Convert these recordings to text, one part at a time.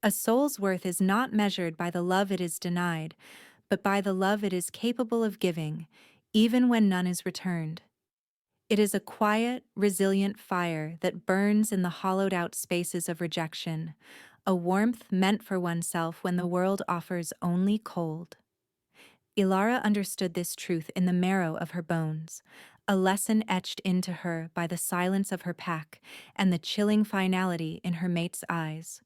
A soul's worth is not measured by the love it is denied, but by the love it is capable of giving, even when none is returned. It is a quiet, resilient fire that burns in the hollowed out spaces of rejection, a warmth meant for oneself when the world offers only cold. Ilara understood this truth in the marrow of her bones, a lesson etched into her by the silence of her pack and the chilling finality in her mate's eyes.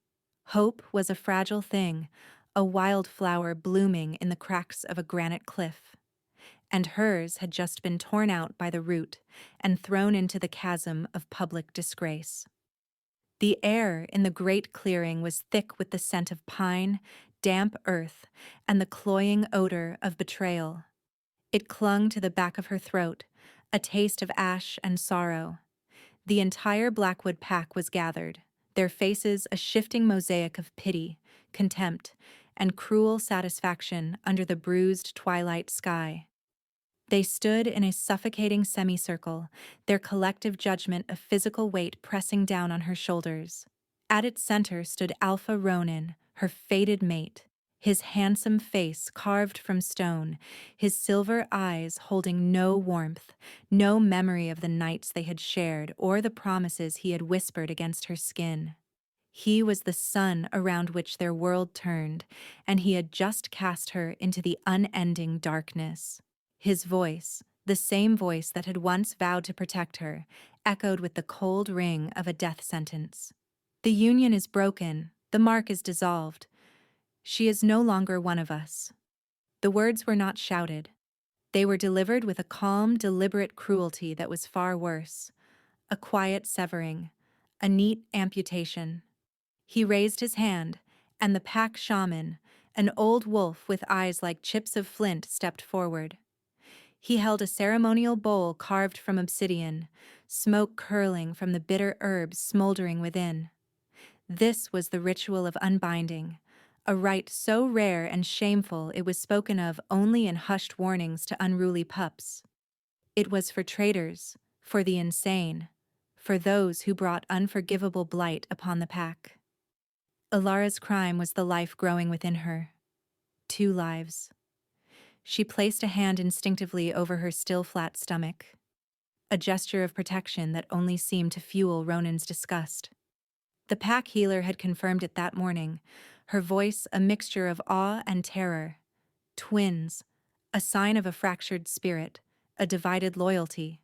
Hope was a fragile thing, a wildflower blooming in the cracks of a granite cliff, and hers had just been torn out by the root and thrown into the chasm of public disgrace. The air in the great clearing was thick with the scent of pine, damp earth, and the cloying odor of betrayal. It clung to the back of her throat, a taste of ash and sorrow. The entire Blackwood pack was gathered, their faces a shifting mosaic of pity, contempt, and cruel satisfaction under the bruised twilight sky. They stood in a suffocating semicircle, their collective judgment of physical weight pressing down on her shoulders. At its center stood Alpha Ronan, her fated mate, his handsome face carved from stone, his silver eyes holding no warmth, no memory of the nights they had shared or the promises he had whispered against her skin. He was the sun around which their world turned, and he had just cast her into the unending darkness. His voice, the same voice that had once vowed to protect her, echoed with the cold ring of a death sentence. The union is broken, the mark is dissolved. She is no longer one of us. The words were not shouted. They were delivered with a calm, deliberate cruelty that was far worse. A quiet severing, a neat amputation. He raised his hand, and the pack shaman, an old wolf with eyes like chips of flint, stepped forward. He held a ceremonial bowl carved from obsidian, smoke curling from the bitter herbs smoldering within. This was the ritual of unbinding, a rite so rare and shameful it was spoken of only in hushed warnings to unruly pups. It was for traitors, for the insane, for those who brought unforgivable blight upon the pack. Ilara's crime was the life growing within her. 2 lives. She placed a hand instinctively over her still flat stomach, a gesture of protection that only seemed to fuel Ronan's disgust. The pack healer had confirmed it that morning, her voice a mixture of awe and terror. Twins, a sign of a fractured spirit, a divided loyalty.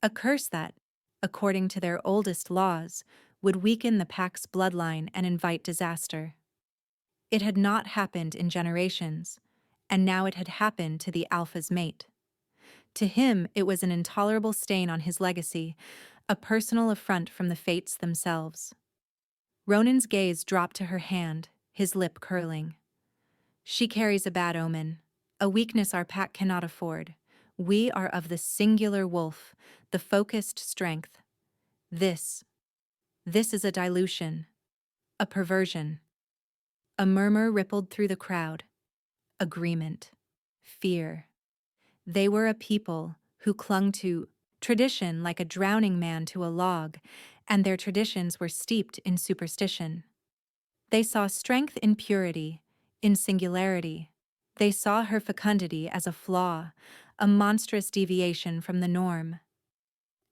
A curse that, according to their oldest laws, would weaken the pack's bloodline and invite disaster. It had not happened in generations, and now it had happened to the Alpha's mate. To him, it was an intolerable stain on his legacy, a personal affront from the fates themselves. Ronan's gaze dropped to her hand, his lip curling. She carries a bad omen, a weakness our pack cannot afford. We are of the singular wolf, the focused strength. This, this is a dilution, a perversion. A murmur rippled through the crowd. Agreement. Fear. They were a people who clung to tradition like a drowning man to a log, and their traditions were steeped in superstition. They saw strength in purity, in singularity. They saw her fecundity as a flaw, a monstrous deviation from the norm.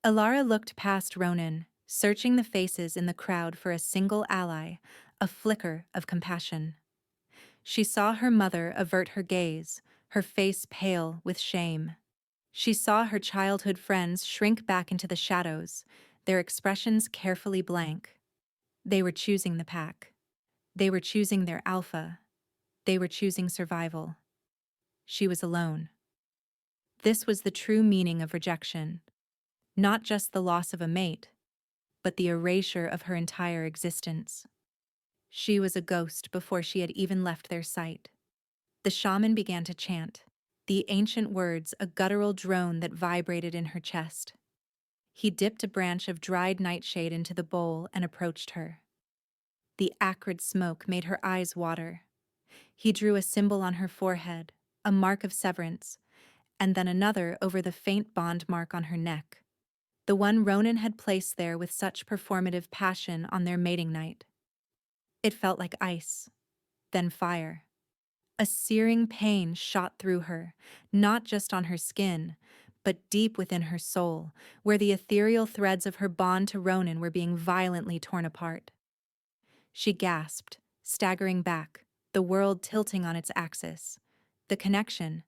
Ilara looked past Ronan, searching the faces in the crowd for a single ally, a flicker of compassion. She saw her mother avert her gaze, her face pale with shame. She saw her childhood friends shrink back into the shadows, their expressions carefully blank. They were choosing the pack. They were choosing their alpha. They were choosing survival. She was alone. This was the true meaning of rejection. Not just the loss of a mate, but the erasure of her entire existence. She was a ghost before she had even left their sight. The shaman began to chant, the ancient words a guttural drone that vibrated in her chest. He dipped a branch of dried nightshade into the bowl and approached her. The acrid smoke made her eyes water. He drew a symbol on her forehead, a mark of severance, and then another over the faint bond mark on her neck, the one Ronan had placed there with such performative passion on their mating night. It felt like ice, then fire. A searing pain shot through her, not just on her skin, but deep within her soul, where the ethereal threads of her bond to Ronan were being violently torn apart. She gasped, staggering back, the world tilting on its axis. The connection,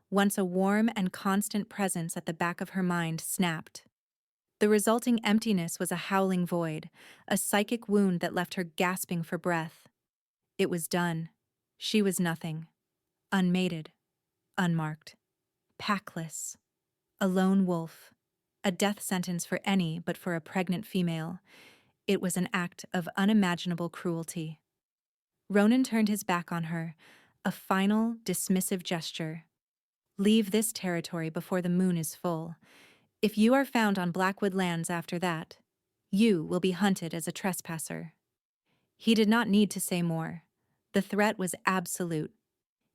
once a warm and constant presence at the back of her mind, snapped. The resulting emptiness was a howling void, a psychic wound that left her gasping for breath. It was done. She was nothing. Unmated, unmarked, packless, a lone wolf, a death sentence for any but for a pregnant female. It was an act of unimaginable cruelty. Ronan turned his back on her, a final, dismissive gesture. Leave this territory before the moon is full. If you are found on Blackwood lands after that, you will be hunted as a trespasser. He did not need to say more. The threat was absolute.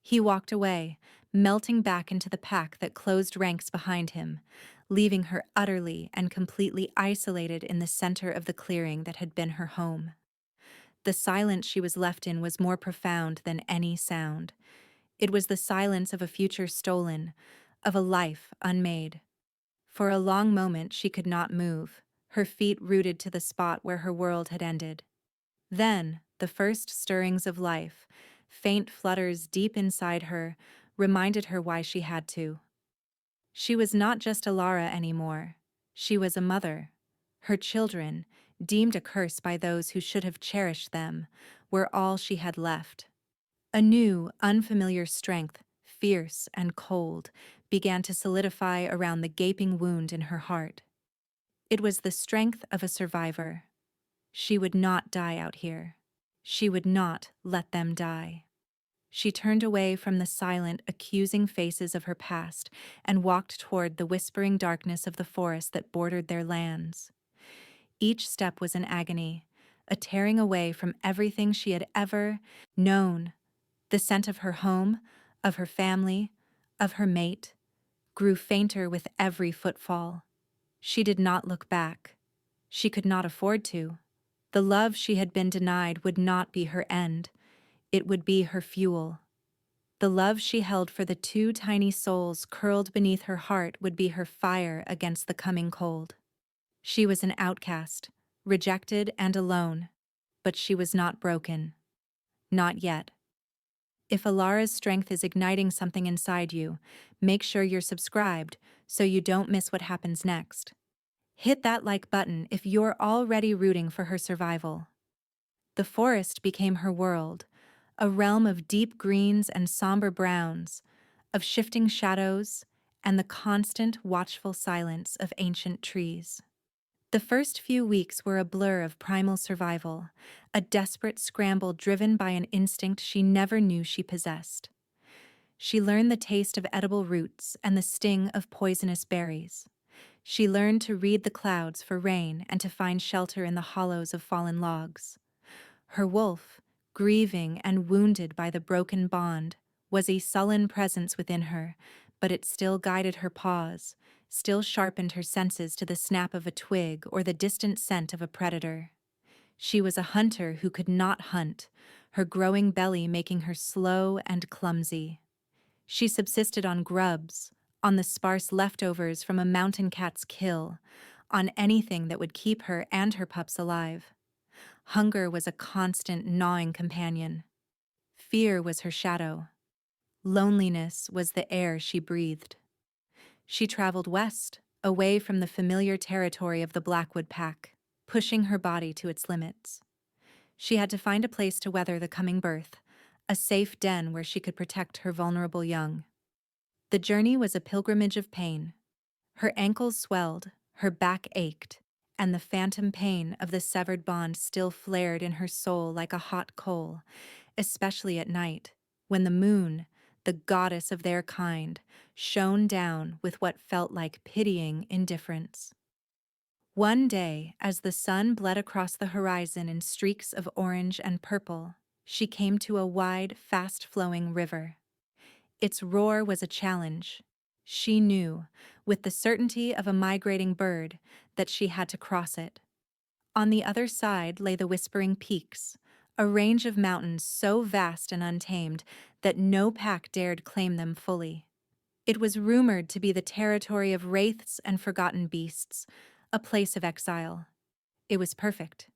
He walked away, melting back into the pack that closed ranks behind him, leaving her utterly and completely isolated in the center of the clearing that had been her home. The silence she was left in was more profound than any sound. It was the silence of a future stolen, of a life unmade. For a long moment she could not move, her feet rooted to the spot where her world had ended. Then, the first stirrings of life, faint flutters deep inside her, reminded her why she had to. She was not just Alara anymore. She was a mother. Her children, deemed a curse by those who should have cherished them, were all she had left. A new, unfamiliar strength, fierce and cold, began to solidify around the gaping wound in her heart. It was the strength of a survivor. She would not die out here. She would not let them die. She turned away from the silent, accusing faces of her past and walked toward the whispering darkness of the forest that bordered their lands. Each step was an agony, a tearing away from everything she had ever known. The scent of her home, of her family, of her mate, grew fainter with every footfall. She did not look back. She could not afford to. The love she had been denied would not be her end. It would be her fuel. The love she held for the two tiny souls curled beneath her heart would be her fire against the coming cold. She was an outcast, rejected and alone, but she was not broken. Not yet. If Alara's strength is igniting something inside you, make sure you're subscribed so you don't miss what happens next. Hit that like button if you're already rooting for her survival. The forest became her world, a realm of deep greens and somber browns, of shifting shadows and the constant, watchful silence of ancient trees. The first few weeks were a blur of primal survival, a desperate scramble driven by an instinct she never knew she possessed. She learned the taste of edible roots and the sting of poisonous berries. She learned to read the clouds for rain and to find shelter in the hollows of fallen logs. Her wolf, grieving and wounded by the broken bond, was a sullen presence within her, but it still guided her paws, still sharpened her senses to the snap of a twig or the distant scent of a predator. She was a hunter who could not hunt, her growing belly making her slow and clumsy. She subsisted on grubs, on the sparse leftovers from a mountain cat's kill, on anything that would keep her and her pups alive. Hunger was a constant gnawing companion. Fear was her shadow. Loneliness was the air she breathed. She traveled west, away from the familiar territory of the Blackwood pack, pushing her body to its limits. She had to find a place to weather the coming birth, a safe den where she could protect her vulnerable young. The journey was a pilgrimage of pain. Her ankles swelled, her back ached, and the phantom pain of the severed bond still flared in her soul like a hot coal, especially at night, when the moon, the goddess of their kind, shone down with what felt like pitying indifference. One day, as the sun bled across the horizon in streaks of orange and purple, she came to a wide, fast-flowing river. Its roar was a challenge. She knew, with the certainty of a migrating bird, that she had to cross it. On the other side lay the whispering peaks, a range of mountains so vast and untamed that no pack dared claim them fully. It was rumored to be the territory of wraiths and forgotten beasts, a place of exile. It was perfect.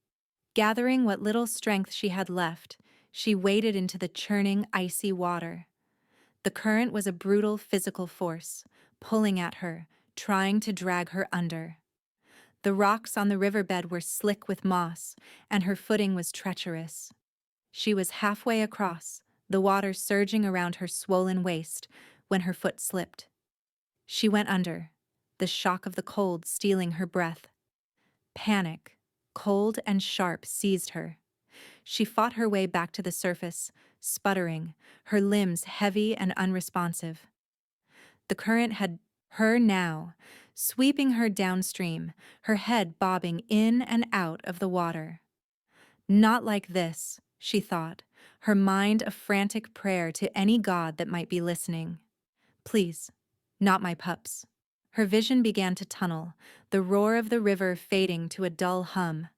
Gathering what little strength she had left, she waded into the churning, icy water. The current was a brutal physical force, pulling at her, trying to drag her under. The rocks on the riverbed were slick with moss, and her footing was treacherous. She was halfway across, the water surging around her swollen waist, when her foot slipped. She went under, the shock of the cold stealing her breath. Panic, cold and sharp, seized her. She fought her way back to the surface, sputtering, her limbs heavy and unresponsive. The current had her now, sweeping her downstream, her head bobbing in and out of the water. Not like this, she thought, her mind a frantic prayer to any god that might be listening. Please, not my pups. Her vision began to tunnel, the roar of the river fading to a dull hum.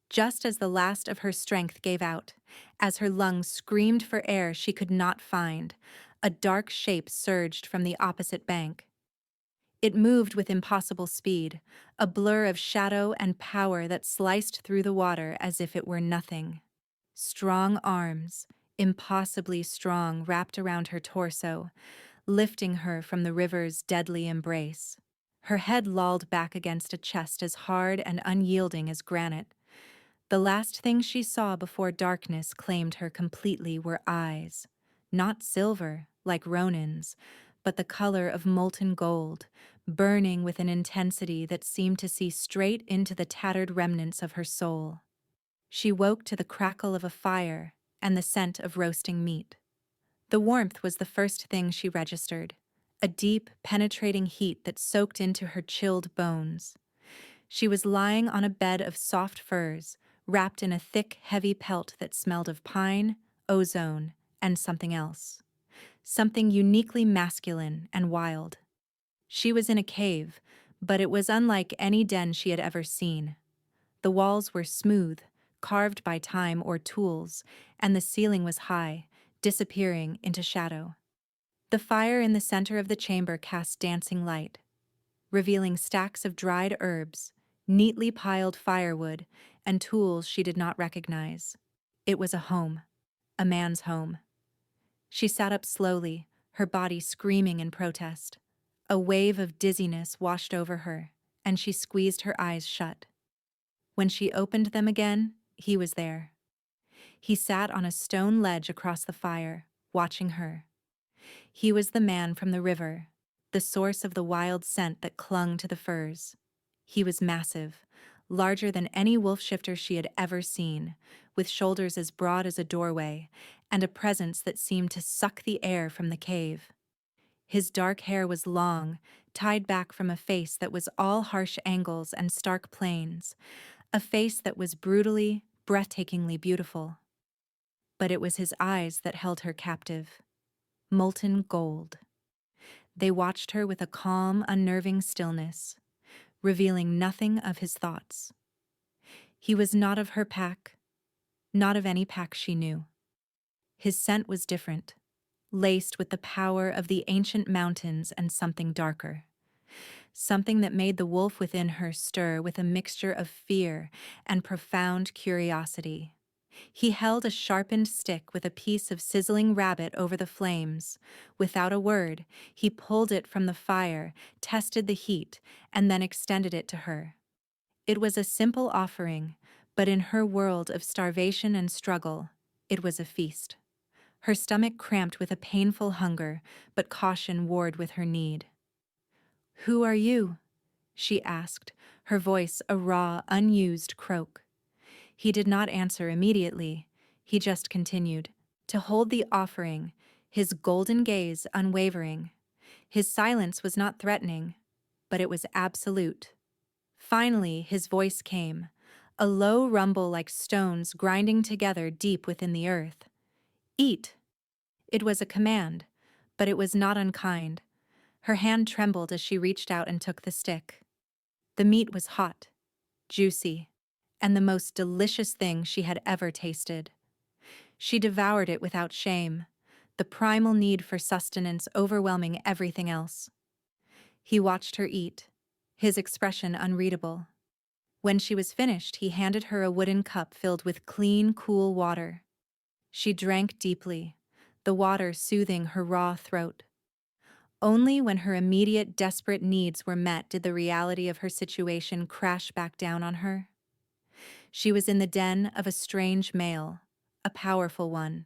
Just as the last of her strength gave out, as her lungs screamed for air she could not find, a dark shape surged from the opposite bank. It moved with impossible speed, a blur of shadow and power that sliced through the water as if it were nothing. Strong arms, impossibly strong, wrapped around her torso, lifting her from the river's deadly embrace. Her head lolled back against a chest as hard and unyielding as granite. The last thing she saw before darkness claimed her completely were eyes, not silver, like Ronin's, but the color of molten gold, burning with an intensity that seemed to see straight into the tattered remnants of her soul. She woke to the crackle of a fire and the scent of roasting meat. The warmth was the first thing she registered, a deep, penetrating heat that soaked into her chilled bones. She was lying on a bed of soft furs, wrapped in a thick, heavy pelt that smelled of pine, ozone, and something else. Something uniquely masculine and wild. She was in a cave, but it was unlike any den she had ever seen. The walls were smooth, carved by time or tools, and the ceiling was high, disappearing into shadow. The fire in the center of the chamber cast dancing light, revealing stacks of dried herbs, neatly piled firewood, and tools she did not recognize. It was a home, a man's home. She sat up slowly, her body screaming in protest. A wave of dizziness washed over her, and she squeezed her eyes shut. When she opened them again, he was there. He sat on a stone ledge across the fire, watching her. He was the man from the river, the source of the wild scent that clung to the furs. He was massive, larger than any wolf shifter she had ever seen, with shoulders as broad as a doorway, and a presence that seemed to suck the air from the cave. His dark hair was long, tied back from a face that was all harsh angles and stark planes, a face that was brutally, breathtakingly beautiful. But it was his eyes that held her captive. Molten gold. They watched her with a calm, unnerving stillness, revealing nothing of his thoughts. He was not of her pack, not of any pack she knew. His scent was different, laced with the power of the ancient mountains and something darker. Something that made the wolf within her stir with a mixture of fear and profound curiosity. He held a sharpened stick with a piece of sizzling rabbit over the flames. Without a word, he pulled it from the fire, tested the heat, and then extended it to her. It was a simple offering, but in her world of starvation and struggle, it was a feast. Her stomach cramped with a painful hunger, but caution warred with her need. "Who are you?" she asked, her voice a raw, unused croak. He did not answer immediately. He just continued to hold the offering, his golden gaze unwavering. His silence was not threatening, but it was absolute. Finally, his voice came, a low rumble like stones grinding together deep within the earth. "Eat." It was a command, but it was not unkind. Her hand trembled as she reached out and took the stick. The meat was hot, juicy, and the most delicious thing she had ever tasted. She devoured it without shame, the primal need for sustenance overwhelming everything else. He watched her eat, his expression unreadable. When she was finished, he handed her a wooden cup filled with clean, cool water. She drank deeply, the water soothing her raw throat. Only when her immediate, desperate needs were met did the reality of her situation crash back down on her. She was in the den of a strange male, a powerful one,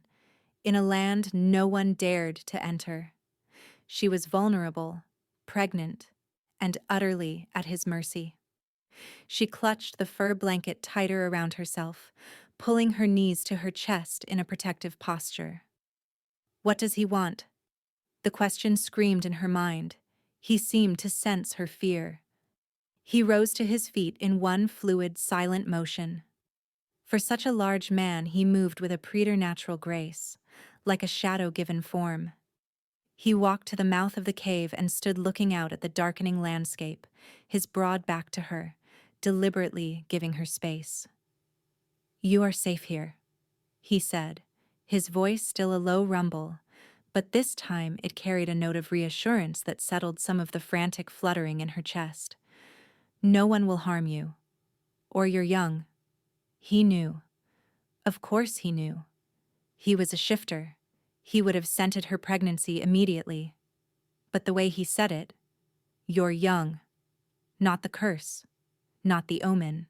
in a land no one dared to enter. She was vulnerable, pregnant, and utterly at his mercy. She clutched the fur blanket tighter around herself, pulling her knees to her chest in a protective posture. What does he want? The question screamed in her mind. He seemed to sense her fear. He rose to his feet in one fluid, silent motion. For such a large man, he moved with a preternatural grace, like a shadow-given form. He walked to the mouth of the cave and stood looking out at the darkening landscape, his broad back to her, deliberately giving her space. "You are safe here," he said, his voice still a low rumble, but this time it carried a note of reassurance that settled some of the frantic fluttering in her chest. "No one will harm you. Or you're young." He knew. Of course he knew. He was a shifter. He would have scented her pregnancy immediately. But the way he said it, "You're young." Not the curse. Not the omen.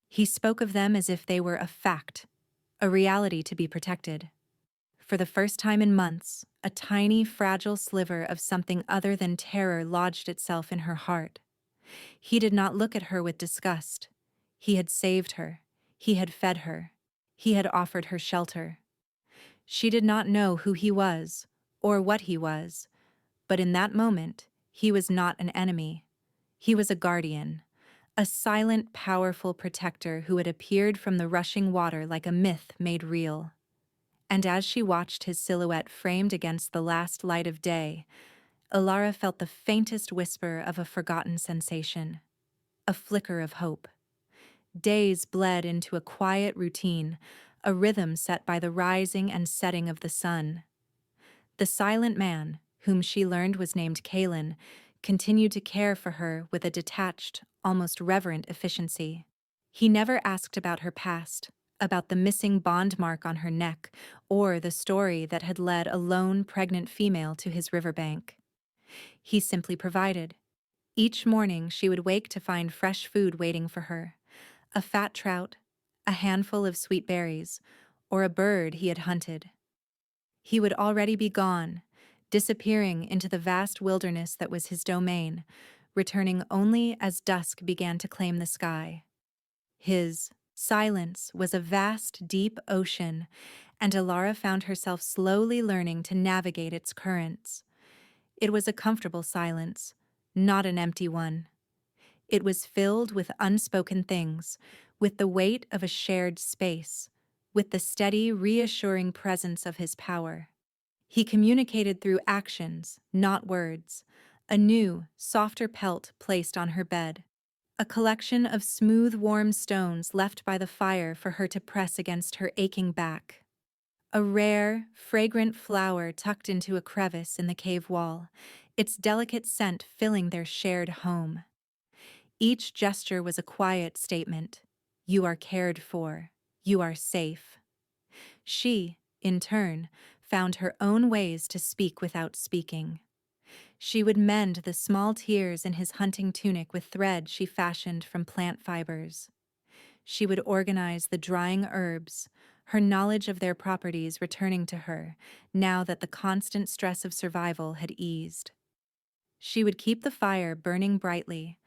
He spoke of them as if they were a fact, a reality to be protected. For the first time in months, a tiny, fragile sliver of something other than terror lodged itself in her heart. He did not look at her with disgust. He had saved her. He had fed her. He had offered her shelter. She did not know who he was, or what he was, but in that moment, he was not an enemy. He was a guardian, a silent, powerful protector who had appeared from the rushing water like a myth made real. And as she watched his silhouette framed against the last light of day, Alara felt the faintest whisper of a forgotten sensation, a flicker of hope. Days bled into a quiet routine, a rhythm set by the rising and setting of the sun. The silent man, whom she learned was named Kalen, continued to care for her with a detached, almost reverent efficiency. He never asked about her past, about the missing bond mark on her neck, or the story that had led a lone pregnant female to his riverbank. He simply provided. Each morning she would wake to find fresh food waiting for her, a fat trout, a handful of sweet berries, or a bird he had hunted. He would already be gone, disappearing into the vast wilderness that was his domain, returning only as dusk began to claim the sky. His silence was a vast, deep ocean, and Alara found herself slowly learning to navigate its currents. It was a comfortable silence, not an empty one. It was filled with unspoken things, with the weight of a shared space, with the steady, reassuring presence of his power. He communicated through actions, not words, a new, softer pelt placed on her bed, a collection of smooth, warm stones left by the fire for her to press against her aching back. A rare, fragrant flower tucked into a crevice in the cave wall, its delicate scent filling their shared home. Each gesture was a quiet statement. You are cared for. You are safe. She, in turn, found her own ways to speak without speaking. She would mend the small tears in his hunting tunic with thread she fashioned from plant fibers. She would organize the drying herbs, her knowledge of their properties returning to her now that the constant stress of survival had eased. She would keep the fire burning brightly,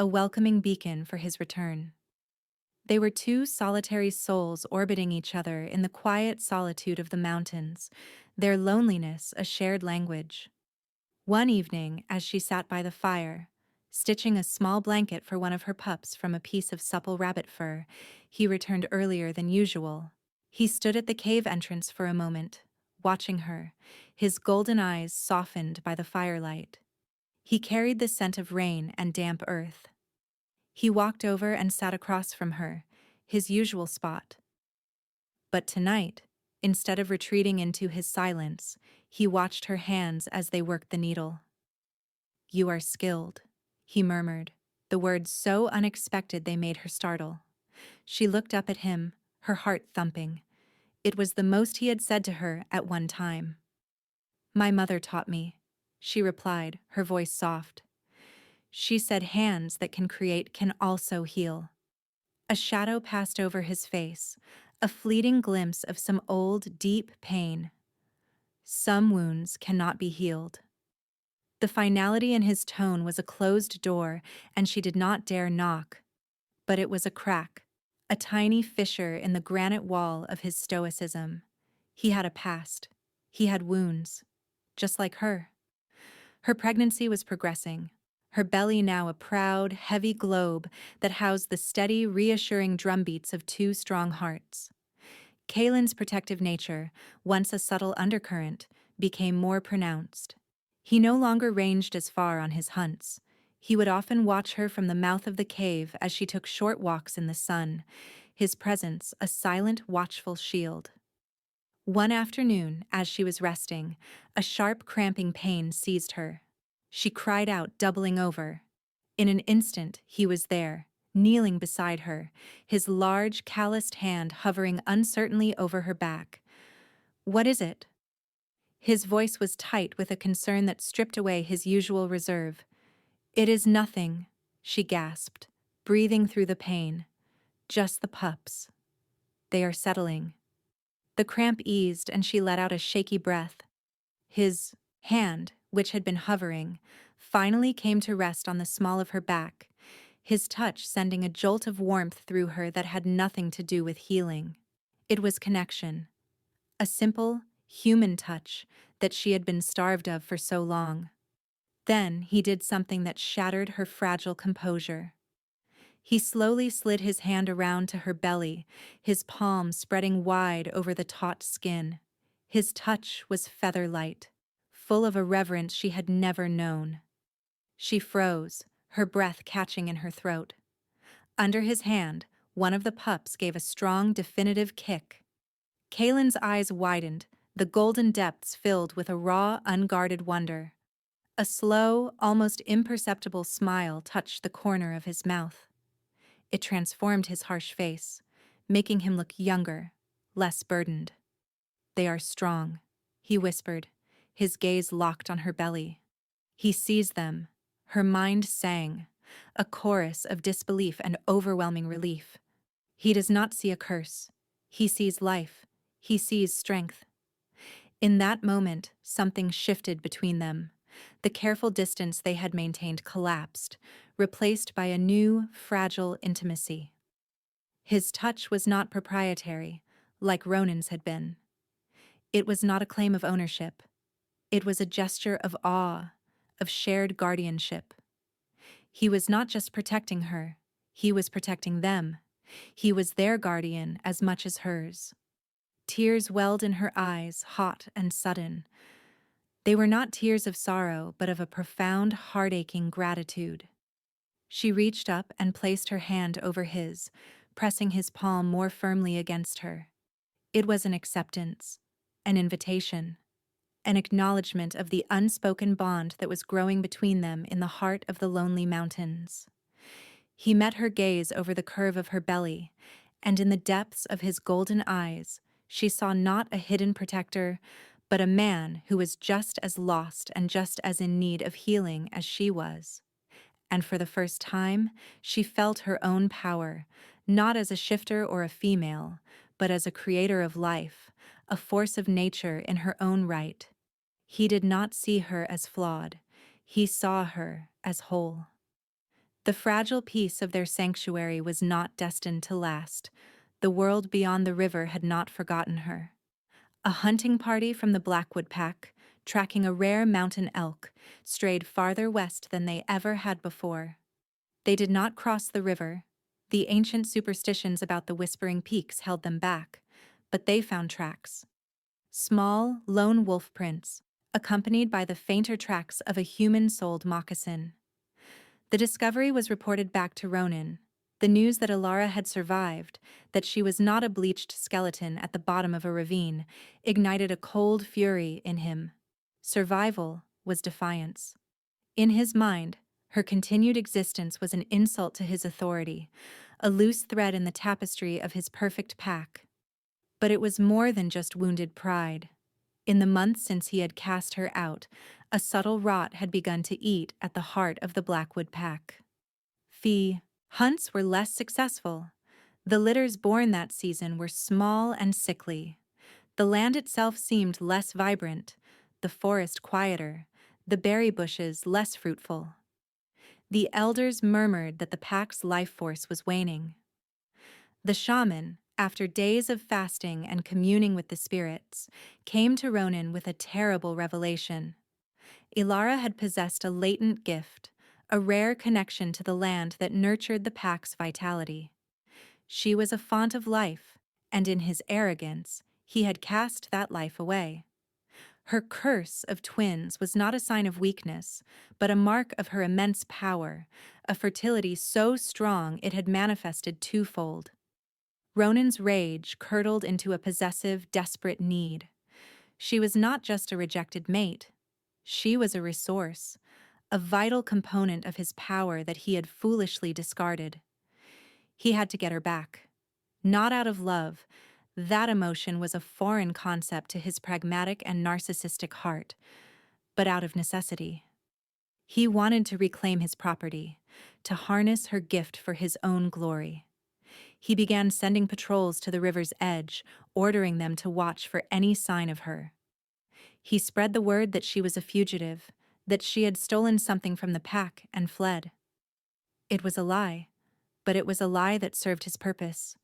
a welcoming beacon for his return. They were two solitary souls orbiting each other in the quiet solitude of the mountains, their loneliness a shared language. One evening, as she sat by the fire, stitching a small blanket for one of her pups from a piece of supple rabbit fur, he returned earlier than usual. He stood at the cave entrance for a moment, watching her, his golden eyes softened by the firelight. He carried the scent of rain and damp earth. He walked over and sat across from her, his usual spot. But tonight, Instead of retreating into his silence, he watched her hands as they worked the needle. "You are skilled," he murmured, the words so unexpected they made her startle. She looked up at him, her heart thumping. It was the most he had said to her at one time. "My mother taught me," she replied, her voice soft. "She said hands that can create can also heal." A shadow passed over his face, a fleeting glimpse of some old, deep pain. Some wounds cannot be healed. The finality in his tone was a closed door, and she did not dare knock. But it was a crack, a tiny fissure in the granite wall of his stoicism. He had a past. He had wounds, just like her. Her pregnancy was progressing, her belly now a proud, heavy globe that housed the steady, reassuring drumbeats of two strong hearts. Kaylin's protective nature, once a subtle undercurrent, became more pronounced. He no longer ranged as far on his hunts. He would often watch her from the mouth of the cave as she took short walks in the sun, his presence a silent, watchful shield. One afternoon, as she was resting, a sharp, cramping pain seized her. She cried out, doubling over. In an instant, he was there, kneeling beside her, his large, calloused hand hovering uncertainly over her back. "What is it?" His voice was tight with a concern that stripped away his usual reserve. "It is nothing," she gasped, breathing through the pain. "Just the pups. They are settling." The cramp eased and she let out a shaky breath. His hand, which had been hovering, finally came to rest on the small of her back, his touch sending a jolt of warmth through her that had nothing to do with healing. It was connection. A simple, human touch that she had been starved of for so long. Then he did something that shattered her fragile composure. He slowly slid his hand around to her belly, his palm spreading wide over the taut skin. His touch was feather-light, full of a reverence she had never known. She froze, her breath catching in her throat. Under his hand, one of the pups gave a strong, definitive kick. Kaylin's eyes widened, the golden depths filled with a raw, unguarded wonder. A slow, almost imperceptible smile touched the corner of his mouth. It transformed his harsh face, making him look younger, less burdened. "They are strong," he whispered, his gaze locked on her belly. He sees them. Her mind sang, a chorus of disbelief and overwhelming relief. He does not see a curse. He sees life. He sees strength. In that moment, something shifted between them. The careful distance they had maintained collapsed, replaced by a new, fragile intimacy. His touch was not proprietary, like Ronan's had been. It was not a claim of ownership. It was a gesture of awe, of shared guardianship. He was not just protecting her, he was protecting them. He was their guardian as much as hers. Tears welled in her eyes, hot and sudden. They were not tears of sorrow, but of a profound, heart-aching gratitude. She reached up and placed her hand over his, pressing his palm more firmly against her. It was an acceptance, an invitation, an acknowledgement of the unspoken bond that was growing between them in the heart of the lonely mountains. He met her gaze over the curve of her belly, and in the depths of his golden eyes, she saw not a hidden protector, but a man who was just as lost and just as in need of healing as she was. And for the first time, she felt her own power, not as a shifter or a female, but as a creator of life, a force of nature in her own right. He did not see her as flawed. He saw her as whole. The fragile peace of their sanctuary was not destined to last. The world beyond the river had not forgotten her. A hunting party from the Blackwood Pack, tracking a rare mountain elk, strayed farther west than they ever had before. They did not cross the river. The ancient superstitions about the Whispering Peaks held them back, but they found tracks. Small, lone wolf prints, accompanied by the fainter tracks of a human-soled moccasin. The discovery was reported back to Ronan. The news that Alara had survived, that she was not a bleached skeleton at the bottom of a ravine, ignited a cold fury in him. Survival was defiance. In his mind, her continued existence was an insult to his authority, a loose thread in the tapestry of his perfect pack. But it was more than just wounded pride. In the months since he had cast her out, a subtle rot had begun to eat at the heart of the Blackwood pack. Hunts were less successful. The litters born that season were small and sickly. The land itself seemed less vibrant, the forest quieter, the berry bushes less fruitful. The elders murmured that the pack's life force was waning. The shaman, after days of fasting and communing with the spirits, came to Ronan with a terrible revelation. Ilara had possessed a latent gift, a rare connection to the land that nurtured the pack's vitality. She was a font of life, and in his arrogance, he had cast that life away. Her curse of twins was not a sign of weakness, but a mark of her immense power, a fertility so strong it had manifested twofold. Ronan's rage curdled into a possessive, desperate need. She was not just a rejected mate. She was a resource, a vital component of his power that he had foolishly discarded. He had to get her back. Not out of love. That emotion was a foreign concept to his pragmatic and narcissistic heart, but out of necessity. He wanted to reclaim his property, to harness her gift for his own glory. He began sending patrols to the river's edge, ordering them to watch for any sign of her. He spread the word that she was a fugitive, that she had stolen something from the pack and fled. It was a lie, but it was a lie that served his purpose.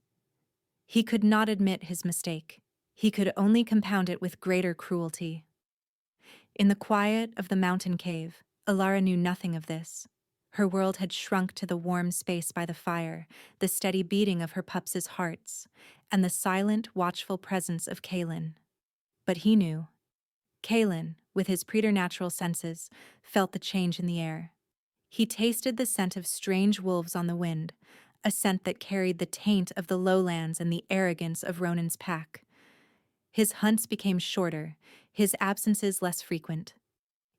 He could not admit his mistake. He could only compound it with greater cruelty. In the quiet of the mountain cave, Alara knew nothing of this. Her world had shrunk to the warm space by the fire, the steady beating of her pups' hearts, and the silent, watchful presence of Kaelin. But he knew. Kaelin, with his preternatural senses, felt the change in the air. He tasted the scent of strange wolves on the wind, a scent that carried the taint of the lowlands and the arrogance of Ronan's pack. His hunts became shorter, his absences less frequent.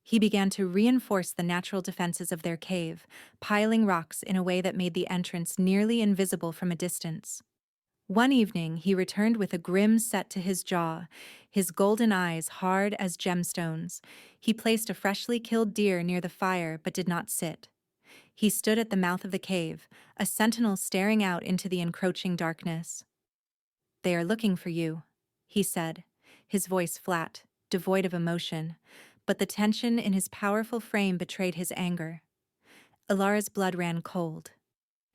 He began to reinforce the natural defenses of their cave, piling rocks in a way that made the entrance nearly invisible from a distance. One evening, he returned with a grim set to his jaw, his golden eyes hard as gemstones. He placed a freshly killed deer near the fire but did not sit. He stood at the mouth of the cave, a sentinel staring out into the encroaching darkness. "They are looking for you," he said, his voice flat, devoid of emotion, but the tension in his powerful frame betrayed his anger. Alara's blood ran cold.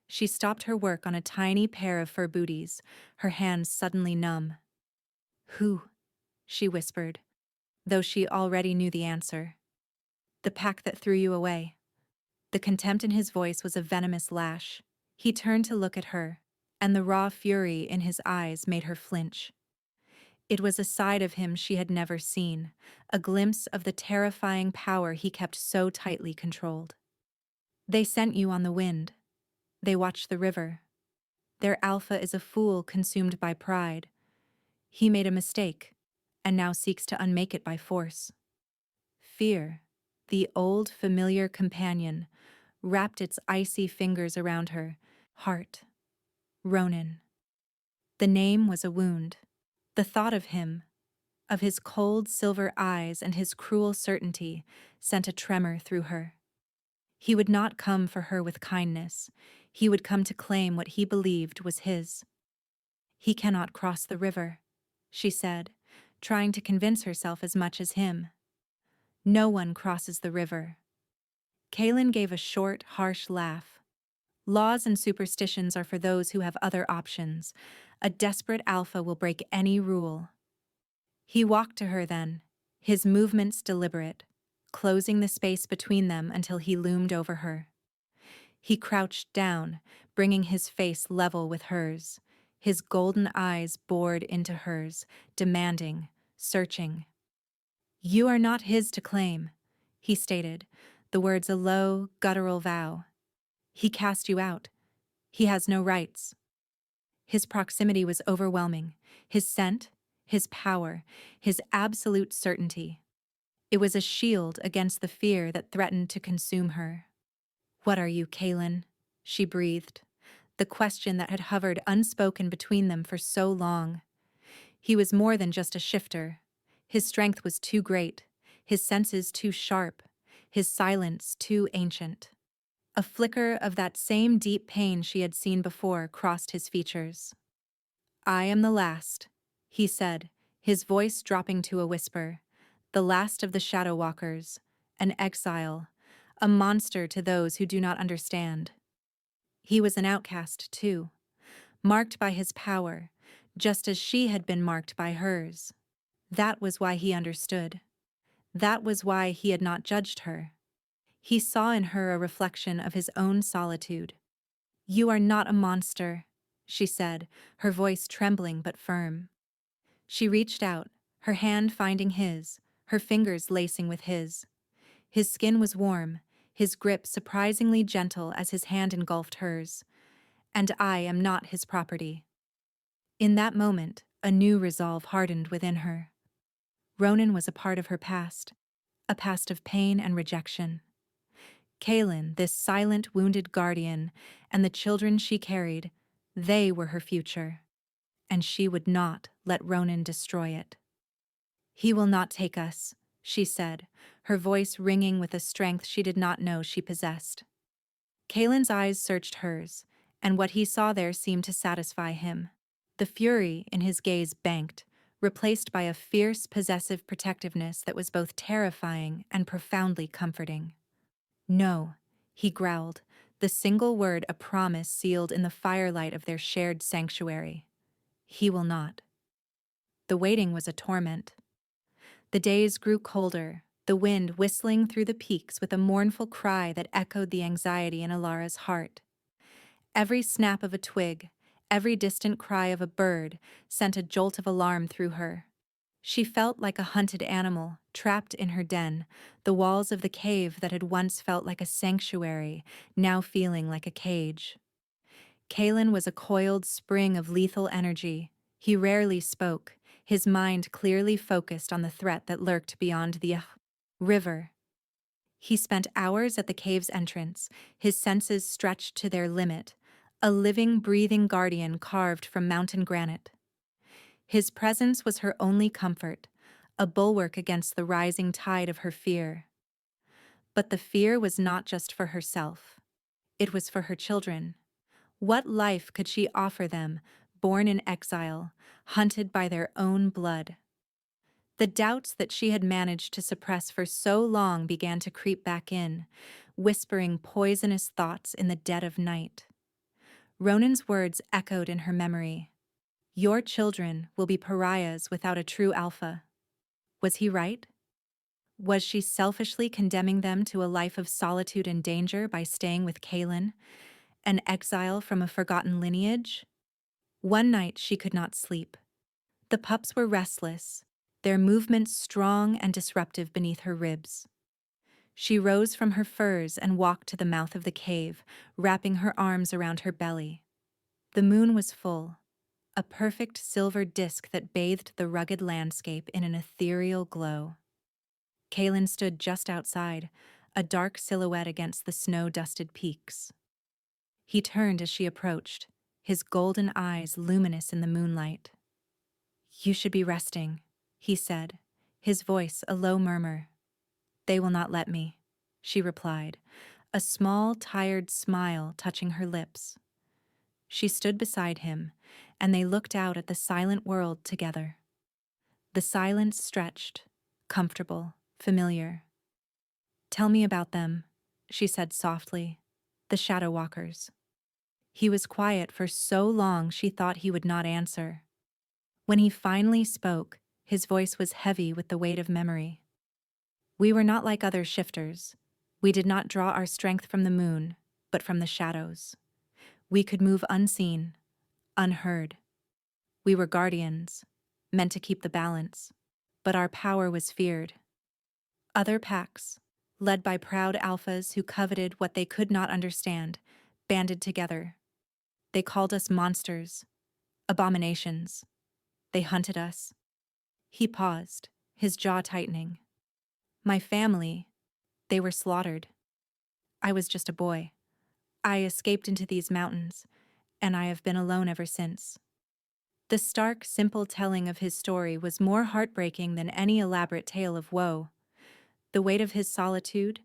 She stopped her work on a tiny pair of fur booties, her hands suddenly numb. "Who?" she whispered, though she already knew the answer. "The pack that threw you away." The contempt in his voice was a venomous lash. He turned to look at her, and the raw fury in his eyes made her flinch. It was a side of him she had never seen, a glimpse of the terrifying power he kept so tightly controlled. "They sent you on the wind. They watched the river. Their alpha is a fool consumed by pride. He made a mistake, and now seeks to unmake it by force." Fear, the old familiar companion, wrapped its icy fingers around her heart. Ronan. The name was a wound. The thought of him, of his cold silver eyes and his cruel certainty, sent a tremor through her. He would not come for her with kindness. He would come to claim what he believed was his. "He cannot cross the river," she said, trying to convince herself as much as him. "No one crosses the river." Kaelin gave a short, harsh laugh. "Laws and superstitions are for those who have other options. A desperate alpha will break any rule." He walked to her then, his movements deliberate, closing the space between them until he loomed over her. He crouched down, bringing his face level with hers, his golden eyes bored into hers, demanding, searching. "You are not his to claim," he stated, the words a low, guttural vow. "He cast you out. He has no rights. His proximity was overwhelming. His scent, his power, his absolute certainty. It was a shield against the fear that threatened to consume her. "What are you, Kaelin?" she breathed, the question that had hovered unspoken between them for so long. He was more than just a shifter. His strength was too great, his senses too sharp, his silence too ancient. A flicker of that same deep pain she had seen before crossed his features. "I am the last," he said, his voice dropping to a whisper. "The last of the Shadow Walkers, an exile, a monster to those who do not understand." He was an outcast, too, marked by his power, just as she had been marked by hers. That was why he understood. That was why he had not judged her. He saw in her a reflection of his own solitude. "You are not a monster," she said, her voice trembling but firm. She reached out, her hand finding his, her fingers lacing with his. His skin was warm, his grip surprisingly gentle as his hand engulfed hers. "And I am not his property." In that moment, a new resolve hardened within her. Ronan was a part of her past, a past of pain and rejection. Kaelin, this silent, wounded guardian, and the children she carried, they were her future. And she would not let Ronan destroy it. "He will not take us," she said, her voice ringing with a strength she did not know she possessed. Kaelin's eyes searched hers, and what he saw there seemed to satisfy him. The fury in his gaze banked, replaced by a fierce, possessive protectiveness that was both terrifying and profoundly comforting. "No," he growled, the single word a promise sealed in the firelight of their shared sanctuary. "He will not." The waiting was a torment. The days grew colder, the wind whistling through the peaks with a mournful cry that echoed the anxiety in Alara's heart. Every snap of a twig, every distant cry of a bird sent a jolt of alarm through her. She felt like a hunted animal, trapped in her den, the walls of the cave that had once felt like a sanctuary, now feeling like a cage. Kaelin was a coiled spring of lethal energy. He rarely spoke, his mind clearly focused on the threat that lurked beyond the river. He spent hours at the cave's entrance, his senses stretched to their limit, a living, breathing guardian carved from mountain granite. His presence was her only comfort, a bulwark against the rising tide of her fear. But the fear was not just for herself. It was for her children. What life could she offer them, born in exile, hunted by their own blood? The doubts that she had managed to suppress for so long began to creep back in, whispering poisonous thoughts in the dead of night. Ronan's words echoed in her memory. "Your children will be pariahs without a true alpha." Was he right? Was she selfishly condemning them to a life of solitude and danger by staying with Kaelin, an exile from a forgotten lineage? One night she could not sleep. The pups were restless, their movements strong and disruptive beneath her ribs. She rose from her furs and walked to the mouth of the cave, wrapping her arms around her belly. The moon was full, a perfect silver disk that bathed the rugged landscape in an ethereal glow. Kaelin stood just outside, a dark silhouette against the snow-dusted peaks. He turned as she approached, his golden eyes luminous in the moonlight. "You should be resting," he said, his voice a low murmur. "They will not let me," she replied, a small, tired smile touching her lips. She stood beside him, and they looked out at the silent world together. The silence stretched, comfortable, familiar. "Tell me about them," she said softly, "the Shadow Walkers." He was quiet for so long she thought he would not answer. When he finally spoke, his voice was heavy with the weight of memory. "We were not like other shifters. We did not draw our strength from the moon, but from the shadows. We could move unseen, unheard. We were guardians, meant to keep the balance, but our power was feared. Other packs, led by proud alphas who coveted what they could not understand, banded together. They called us monsters, abominations. They hunted us. He paused, his jaw tightening. My family, they were slaughtered. I was just a boy. I escaped into these mountains, and I have been alone ever since. The stark, simple telling of his story was more heartbreaking than any elaborate tale of woe. The weight of his solitude,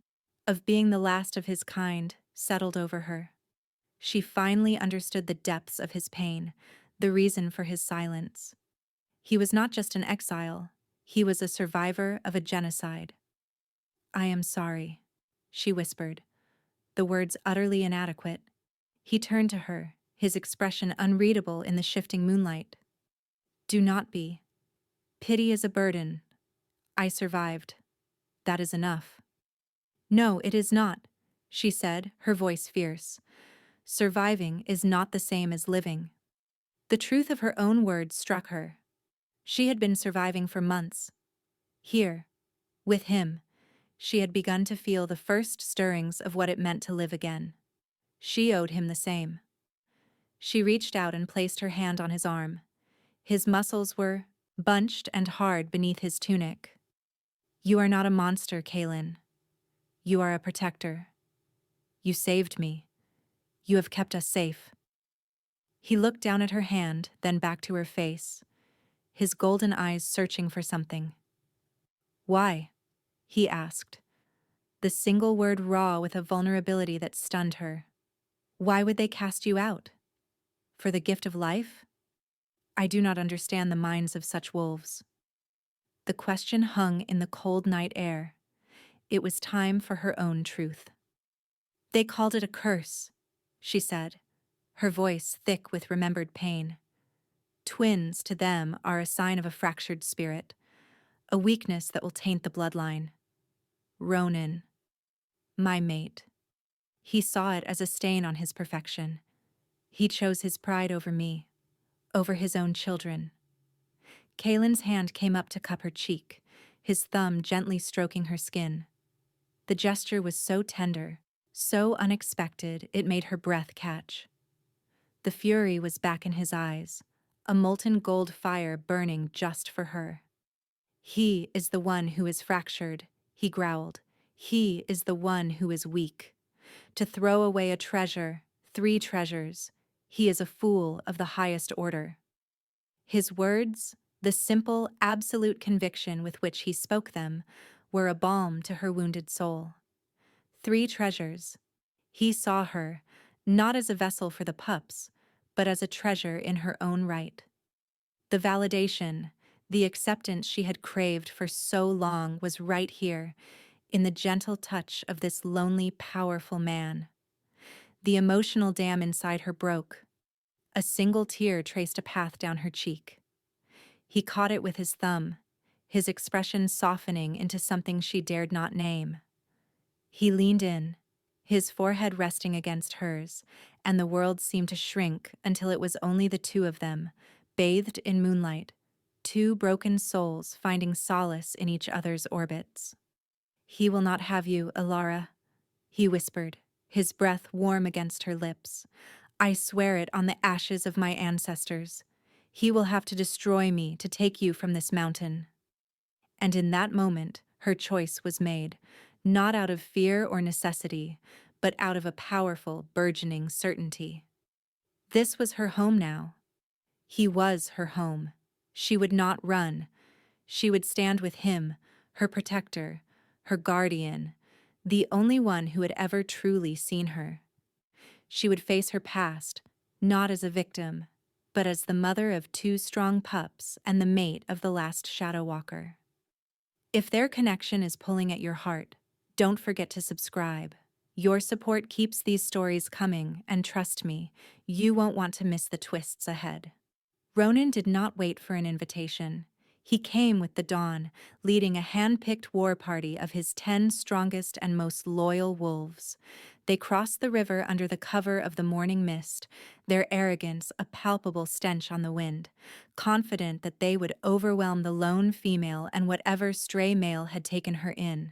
of being the last of his kind, settled over her. She finally understood the depths of his pain, the reason for his silence. He was not just an exile, he was a survivor of a genocide. I am sorry, she whispered, the words utterly inadequate. He turned to her, his expression unreadable in the shifting moonlight. Do not be. Pity is a burden. I survived. That is enough. No, it is not, she said, her voice fierce. Surviving is not the same as living. The truth of her own words struck her. She had been surviving for months. Here, with him, she had begun to feel the first stirrings of what it meant to live again. She owed him the same. She reached out and placed her hand on his arm. His muscles were bunched and hard beneath his tunic. You are not a monster, Kaylin. You are a protector. You saved me. You have kept us safe. He looked down at her hand, then back to her face, his golden eyes searching for something. Why? He asked, the single word raw with a vulnerability that stunned her. Why would they cast you out? For the gift of life? I do not understand the minds of such wolves. The question hung in the cold night air. It was time for her own truth. They called it a curse, she said, her voice thick with remembered pain. Twins, to them, are a sign of a fractured spirit, a weakness that will taint the bloodline. Ronan, my mate. He saw it as a stain on his perfection. He chose his pride over me, over his own children. Kaylin's hand came up to cup her cheek, his thumb gently stroking her skin. The gesture was so tender, so unexpected, it made her breath catch. The fury was back in his eyes, a molten gold fire burning just for her. He is the one who is fractured, he growled. He is the one who is weak. To throw away a treasure, 3 treasures, he is a fool of the highest order. His words, the simple, absolute conviction with which he spoke them, were a balm to her wounded soul. 3 treasures. He saw her, not as a vessel for the pups, but as a treasure in her own right. The validation, the acceptance she had craved for so long was right here, in the gentle touch of this lonely, powerful man. The emotional dam inside her broke. A single tear traced a path down her cheek. He caught it with his thumb, his expression softening into something she dared not name. He leaned in, his forehead resting against hers, and the world seemed to shrink until it was only the 2 of them, bathed in moonlight, 2 broken souls finding solace in each other's orbits. He will not have you, Alara, he whispered, his breath warm against her lips. I swear it on the ashes of my ancestors. He will have to destroy me to take you from this mountain. And in that moment, her choice was made, not out of fear or necessity, but out of a powerful, burgeoning certainty. This was her home now. He was her home. She would not run. She would stand with him, her protector, her guardian, the only one who had ever truly seen her. She would face her past, not as a victim, but as the mother of 2 strong pups and the mate of the last Shadow Walker. If their connection is pulling at your heart, don't forget to subscribe. Your support keeps these stories coming, and trust me, you won't want to miss the twists ahead. Ronan did not wait for an invitation. He came with the dawn, leading a hand-picked war party of his 10 strongest and most loyal wolves. They crossed the river under the cover of the morning mist, their arrogance a palpable stench on the wind, confident that they would overwhelm the lone female and whatever stray male had taken her in.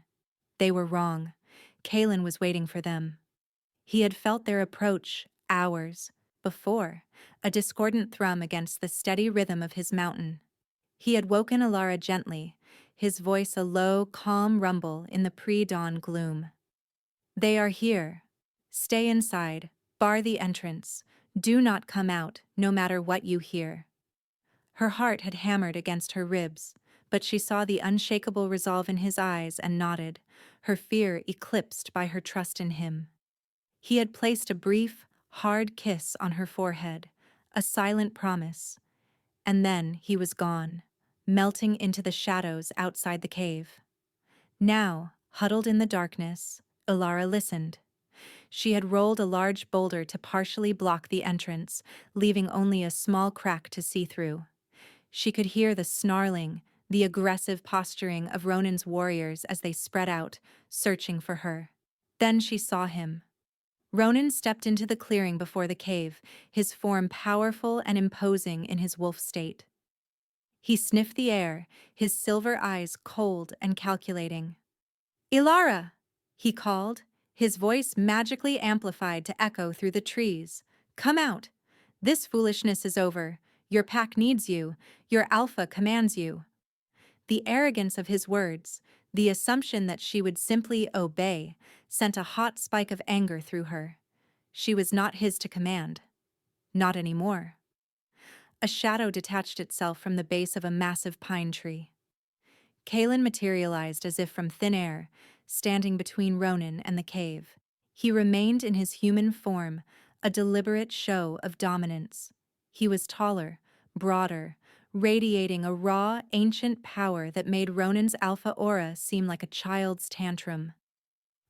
They were wrong. Kaylin was waiting for them. He had felt their approach, hours, before, a discordant thrum against the steady rhythm of his mountain. He had woken Alara gently, his voice a low, calm rumble in the pre-dawn gloom. They are here. Stay inside, bar the entrance. Do not come out, no matter what you hear. Her heart had hammered against her ribs, but she saw the unshakable resolve in his eyes and nodded, her fear eclipsed by her trust in him. He had placed a brief, hard kiss on her forehead, a silent promise, and then he was gone, melting into the shadows outside the cave. Now, huddled in the darkness, Alara listened. She had rolled a large boulder to partially block the entrance, leaving only a small crack to see through. She could hear the snarling, the aggressive posturing of Ronan's warriors as they spread out, searching for her. Then she saw him. Ronan stepped into the clearing before the cave, his form powerful and imposing in his wolf state. He sniffed the air, his silver eyes cold and calculating. "Ilara!" he called, his voice magically amplified to echo through the trees. "Come out! This foolishness is over. Your pack needs you. Your alpha commands you." The arrogance of his words, the assumption that she would simply obey, sent a hot spike of anger through her. She was not his to command. Not anymore. A shadow detached itself from the base of a massive pine tree. Kalen materialized as if from thin air, standing between Ronan and the cave. He remained in his human form, a deliberate show of dominance. He was taller, broader, radiating a raw, ancient power that made Ronan's alpha aura seem like a child's tantrum.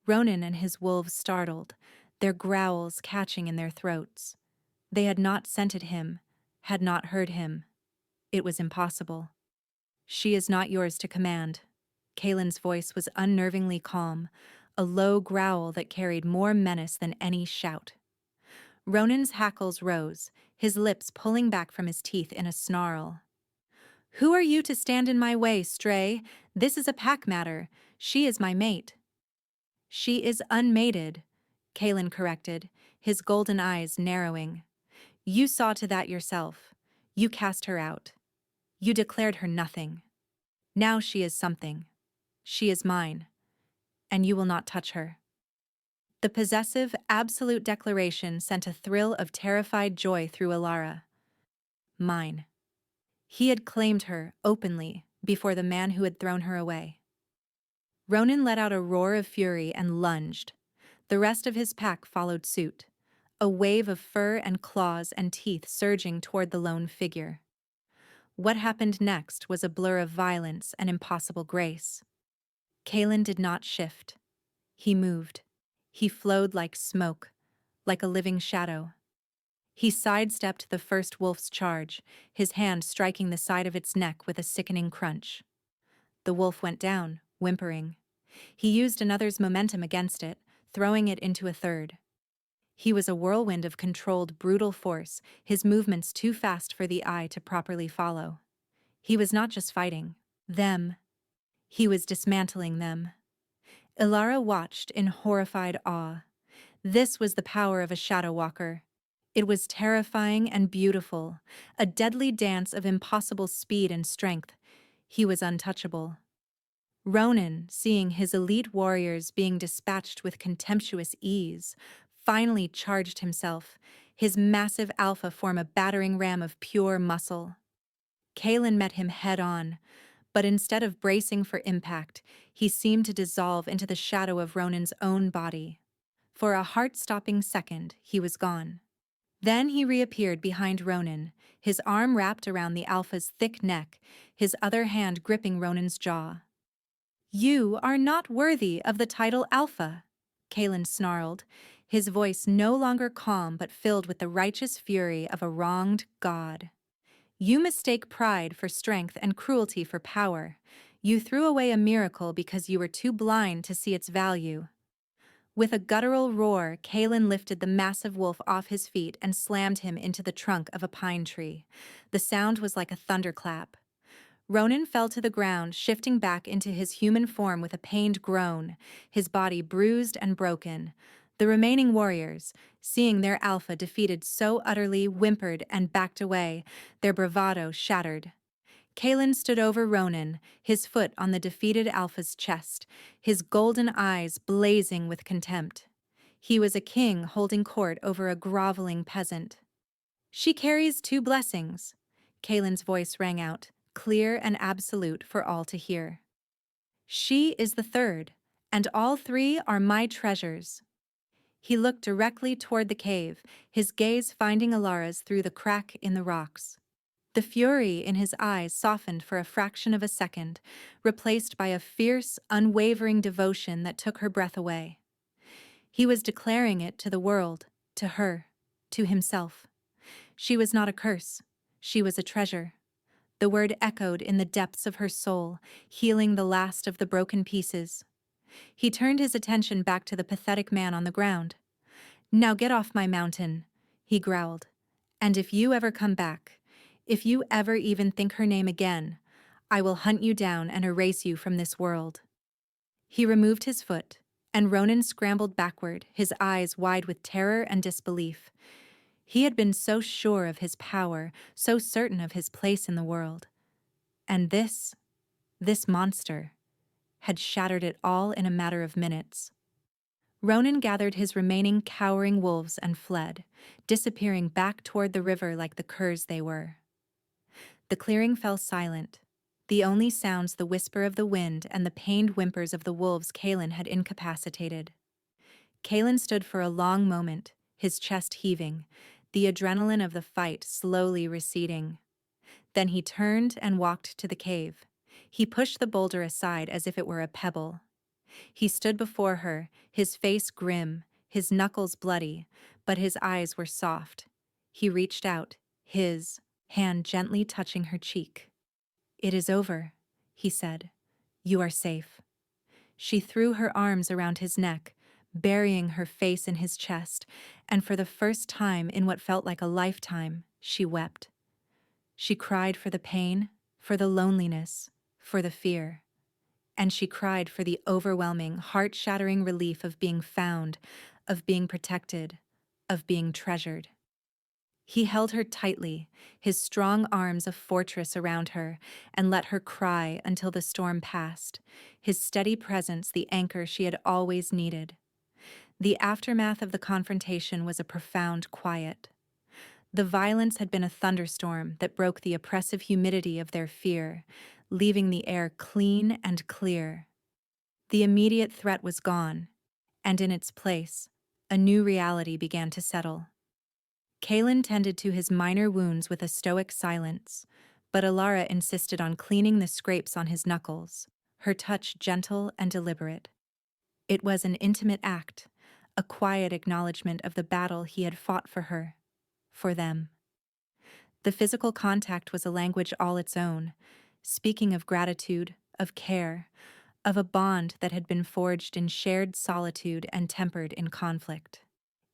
Ronan and his wolves startled, their growls catching in their throats. They had not scented him, had not heard him. It was impossible. "She is not yours to command." Kalen's voice was unnervingly calm, a low growl that carried more menace than any shout. Ronan's hackles rose, his lips pulling back from his teeth in a snarl. "Who are you to stand in my way, stray? This is a pack matter. She is my mate." "She is unmated," Kalen corrected, his golden eyes narrowing. "You saw to that yourself. You cast her out. You declared her nothing. Now she is something. She is mine, and you will not touch her." The possessive, absolute declaration sent a thrill of terrified joy through Alara. Mine. He had claimed her, openly, before the man who had thrown her away. Ronan let out a roar of fury and lunged. The rest of his pack followed suit, a wave of fur and claws and teeth surging toward the lone figure. What happened next was a blur of violence and impossible grace. Kalen did not shift. He moved. He flowed like smoke, like a living shadow. He sidestepped the first wolf's charge, his hand striking the side of its neck with a sickening crunch. The wolf went down, whimpering. He used another's momentum against it, throwing it into a third. He was a whirlwind of controlled, brutal force, his movements too fast for the eye to properly follow. He was not just fighting them. He was dismantling them. Ilara watched in horrified awe. This was the power of a Shadow Walker. It was terrifying and beautiful, a deadly dance of impossible speed and strength. He was untouchable. Ronan, seeing his elite warriors being dispatched with contemptuous ease, finally charged himself, his massive alpha form a battering ram of pure muscle. Kalen met him head-on, but instead of bracing for impact, he seemed to dissolve into the shadow of Ronan's own body. For a heart-stopping second, he was gone. Then he reappeared behind Ronan, his arm wrapped around the alpha's thick neck, his other hand gripping Ronan's jaw. "You are not worthy of the title Alpha," Kalen snarled, his voice no longer calm but filled with the righteous fury of a wronged god. "You mistake pride for strength and cruelty for power. You threw away a miracle because you were too blind to see its value." With a guttural roar, Kalen lifted the massive wolf off his feet and slammed him into the trunk of a pine tree. The sound was like a thunderclap. Ronan fell to the ground, shifting back into his human form with a pained groan, his body bruised and broken. The remaining warriors, seeing their alpha defeated so utterly, whimpered and backed away, their bravado shattered. Kalen stood over Ronan, his foot on the defeated alpha's chest, his golden eyes blazing with contempt. He was a king holding court over a groveling peasant. "She carries two blessings," Kalen's voice rang out, clear and absolute for all to hear. "She is the third, and all three are my treasures." He looked directly toward the cave, his gaze finding Alara's through the crack in the rocks. The fury in his eyes softened for a fraction of a second, replaced by a fierce, unwavering devotion that took her breath away. He was declaring it to the world, to her, to himself. She was not a curse. She was a treasure. The word echoed in the depths of her soul, healing the last of the broken pieces. He turned his attention back to the pathetic man on the ground. "Now get off my mountain," he growled. "And if you ever come back, if you ever even think her name again, I will hunt you down and erase you from this world." He removed his foot, and Ronan scrambled backward, his eyes wide with terror and disbelief. He had been so sure of his power, so certain of his place in the world. And this monster, had shattered it all in a matter of minutes. Ronan gathered his remaining cowering wolves and fled, disappearing back toward the river like the curs they were. The clearing fell silent, the only sounds the whisper of the wind and the pained whimpers of the wolves Kalen had incapacitated. Kalen stood for a long moment, his chest heaving, the adrenaline of the fight slowly receding. Then he turned and walked to the cave. He pushed the boulder aside as if it were a pebble. He stood before her, his face grim, his knuckles bloody, but his eyes were soft. He reached out, his hand gently touching her cheek. "It is over," he said. "You are safe." She threw her arms around his neck, burying her face in his chest, and for the first time in what felt like a lifetime, she wept. She cried for the pain, for the loneliness, for the fear. And she cried for the overwhelming, heart-shattering relief of being found, of being protected, of being treasured. He held her tightly, his strong arms a fortress around her, and let her cry until the storm passed, his steady presence the anchor she had always needed. The aftermath of the confrontation was a profound quiet. The violence had been a thunderstorm that broke the oppressive humidity of their fear, leaving the air clean and clear. The immediate threat was gone, and in its place, a new reality began to settle. Kalen tended to his minor wounds with a stoic silence, but Alara insisted on cleaning the scrapes on his knuckles, her touch gentle and deliberate. It was an intimate act, a quiet acknowledgement of the battle he had fought for her, for them. The physical contact was a language all its own, speaking of gratitude, of care, of a bond that had been forged in shared solitude and tempered in conflict.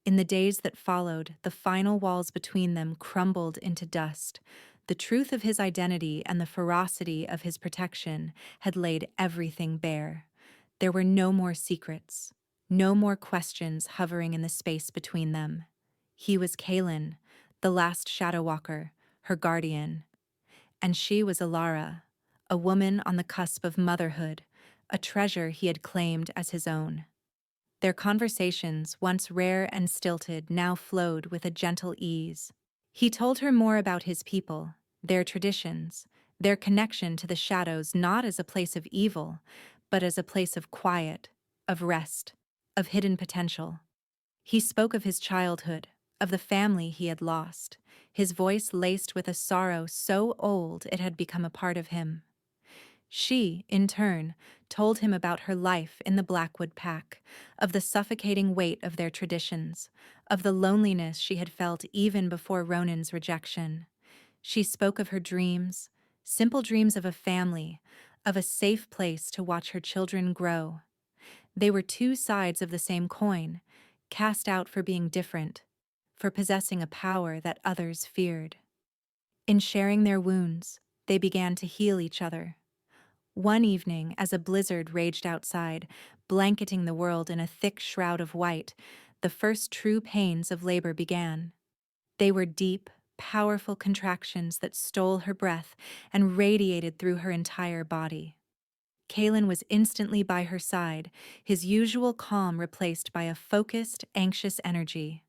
In the days that followed, the final walls between them crumbled into dust. The truth of his identity and the ferocity of his protection had laid everything bare. There were no more secrets, no more questions hovering in the space between them. He was Kalen, the last Shadow Walker, her guardian. And she was Alara, a woman on the cusp of motherhood, a treasure he had claimed as his own. Their conversations, once rare and stilted, now flowed with a gentle ease. He told her more about his people, their traditions, their connection to the shadows not as a place of evil, but as a place of quiet, of rest, of hidden potential. He spoke of his childhood, of the family he had lost, his voice laced with a sorrow so old it had become a part of him. She, in turn, told him about her life in the Blackwood Pack, of the suffocating weight of their traditions, of the loneliness she had felt even before Ronan's rejection. She spoke of her dreams, simple dreams of a family, of a safe place to watch her children grow. They were two sides of the same coin, cast out for being different, for possessing a power that others feared. In sharing their wounds, they began to heal each other. One evening, as a blizzard raged outside, blanketing the world in a thick shroud of white, the first true pains of labor began. They were deep, powerful contractions that stole her breath and radiated through her entire body. Kaylin was instantly by her side, his usual calm replaced by a focused, anxious energy.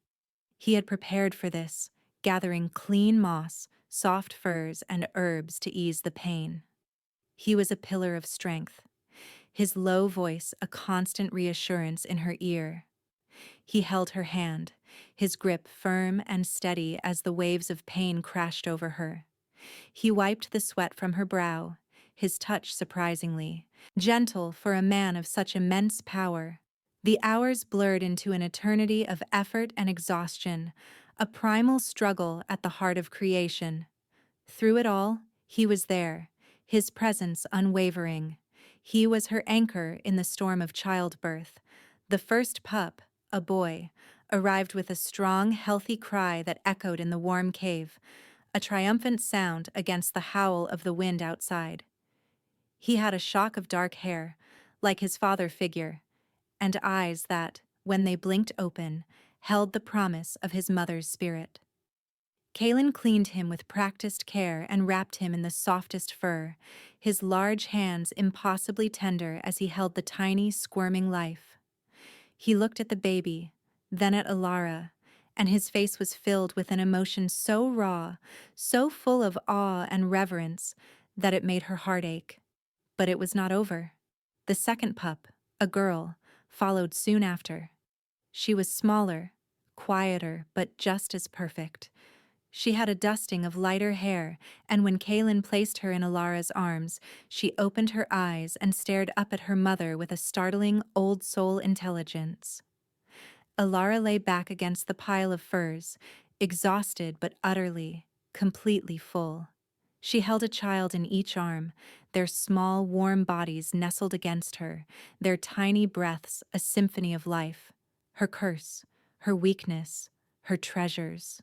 He had prepared for this, gathering clean moss, soft furs, and herbs to ease the pain. He was a pillar of strength, his low voice a constant reassurance in her ear. He held her hand, his grip firm and steady as the waves of pain crashed over her. He wiped the sweat from her brow, his touch surprisingly gentle for a man of such immense power. The hours blurred into an eternity of effort and exhaustion, a primal struggle at the heart of creation. Through it all, he was there, his presence unwavering. He was her anchor in the storm of childbirth. The first pup, a boy, arrived with a strong, healthy cry that echoed in the warm cave, a triumphant sound against the howl of the wind outside. He had a shock of dark hair, like his father figure, and eyes that, when they blinked open, held the promise of his mother's spirit. Kaylin cleaned him with practiced care and wrapped him in the softest fur, his large hands impossibly tender as he held the tiny, squirming life. He looked at the baby, then at Alara, and his face was filled with an emotion so raw, so full of awe and reverence, that it made her heart ache. But it was not over. The second pup, a girl, followed soon after. She was smaller, quieter, but just as perfect. She had a dusting of lighter hair, and when Kaylin placed her in Alara's arms, she opened her eyes and stared up at her mother with a startling old-soul intelligence. Alara lay back against the pile of furs, exhausted but utterly, completely full. She held a child in each arm, their small, warm bodies nestled against her, their tiny breaths a symphony of life. Her curse, her weakness, her treasures.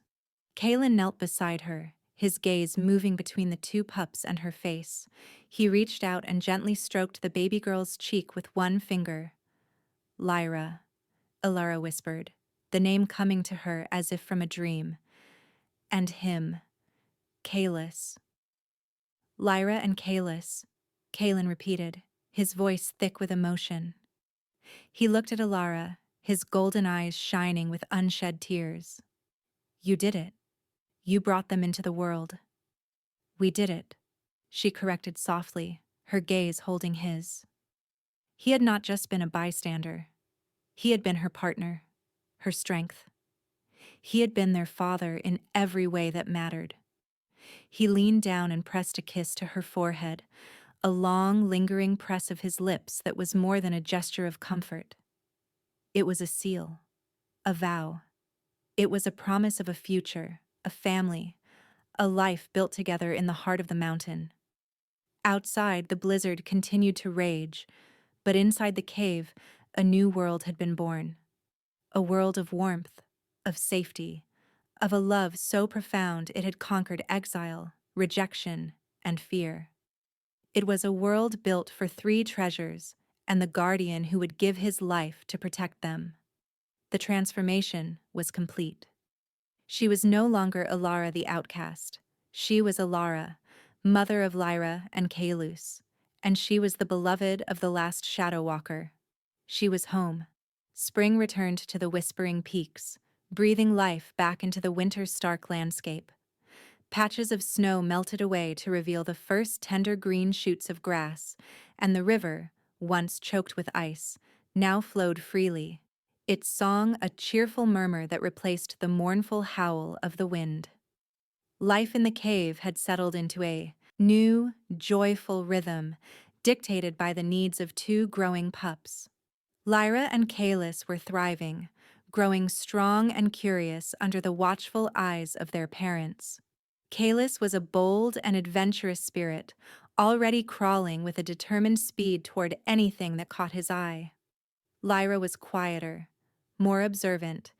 Kaylin knelt beside her, his gaze moving between the two pups and her face. He reached out and gently stroked the baby girl's cheek with one finger. Lyra, Alara whispered, the name coming to her as if from a dream. And him, Kalis. Lyra and Kalis, Kaylin repeated, his voice thick with emotion. He looked at Alara, his golden eyes shining with unshed tears. You did it. You brought them into the world. We did it, she corrected softly, her gaze holding his. He had not just been a bystander. He had been her partner, her strength. He had been their father in every way that mattered. He leaned down and pressed a kiss to her forehead, a long, lingering press of his lips that was more than a gesture of comfort. It was a seal, a vow. It was a promise of a future, a family, a life built together in the heart of the mountain. Outside, the blizzard continued to rage, but inside the cave, a new world had been born. A world of warmth, of safety, of a love so profound it had conquered exile, rejection, and fear. It was a world built for three treasures and the guardian who would give his life to protect them. The transformation was complete. She was no longer Alara the outcast. She was Alara, mother of Lyra and Kalus, and she was the beloved of the last Shadow Walker. She was home. Spring returned to the Whispering Peaks, breathing life back into the winter's stark landscape. Patches of snow melted away to reveal the first tender green shoots of grass, and the river, once choked with ice, now flowed freely, its song a cheerful murmur that replaced the mournful howl of the wind. Life in the cave had settled into a new, joyful rhythm, dictated by the needs of two growing pups. Lyra and Kalis were thriving, growing strong and curious under the watchful eyes of their parents. Kalis was a bold and adventurous spirit, already crawling with a determined speed toward anything that caught his eye. Lyra was quieter, more observant,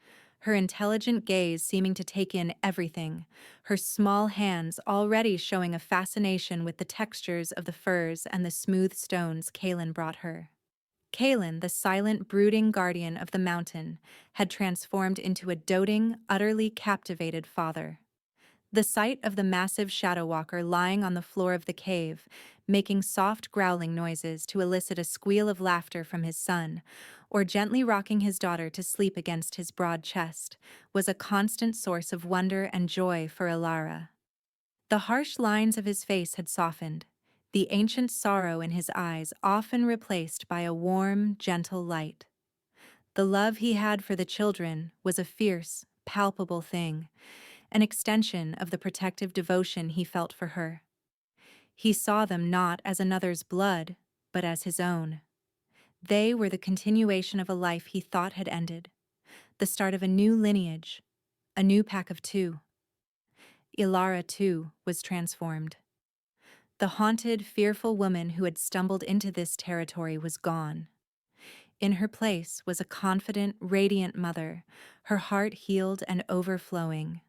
her intelligent gaze seeming to take in everything, her small hands already showing a fascination with the textures of the furs and the smooth stones Kaylin brought her. Kalen, the silent, brooding guardian of the mountain, had transformed into a doting, utterly captivated father. The sight of the massive Shadow Walker lying on the floor of the cave, making soft growling noises to elicit a squeal of laughter from his son, or gently rocking his daughter to sleep against his broad chest, was a constant source of wonder and joy for Ilara. The harsh lines of his face had softened, the ancient sorrow in his eyes often replaced by a warm, gentle light. The love he had for the children was a fierce, palpable thing, an extension of the protective devotion he felt for her. He saw them not as another's blood, but as his own. They were the continuation of a life he thought had ended, the start of a new lineage, a new pack of two. Ilara, too, was transformed. The haunted, fearful woman who had stumbled into this territory was gone. In her place was a confident, radiant mother, her heart healed and overflowing.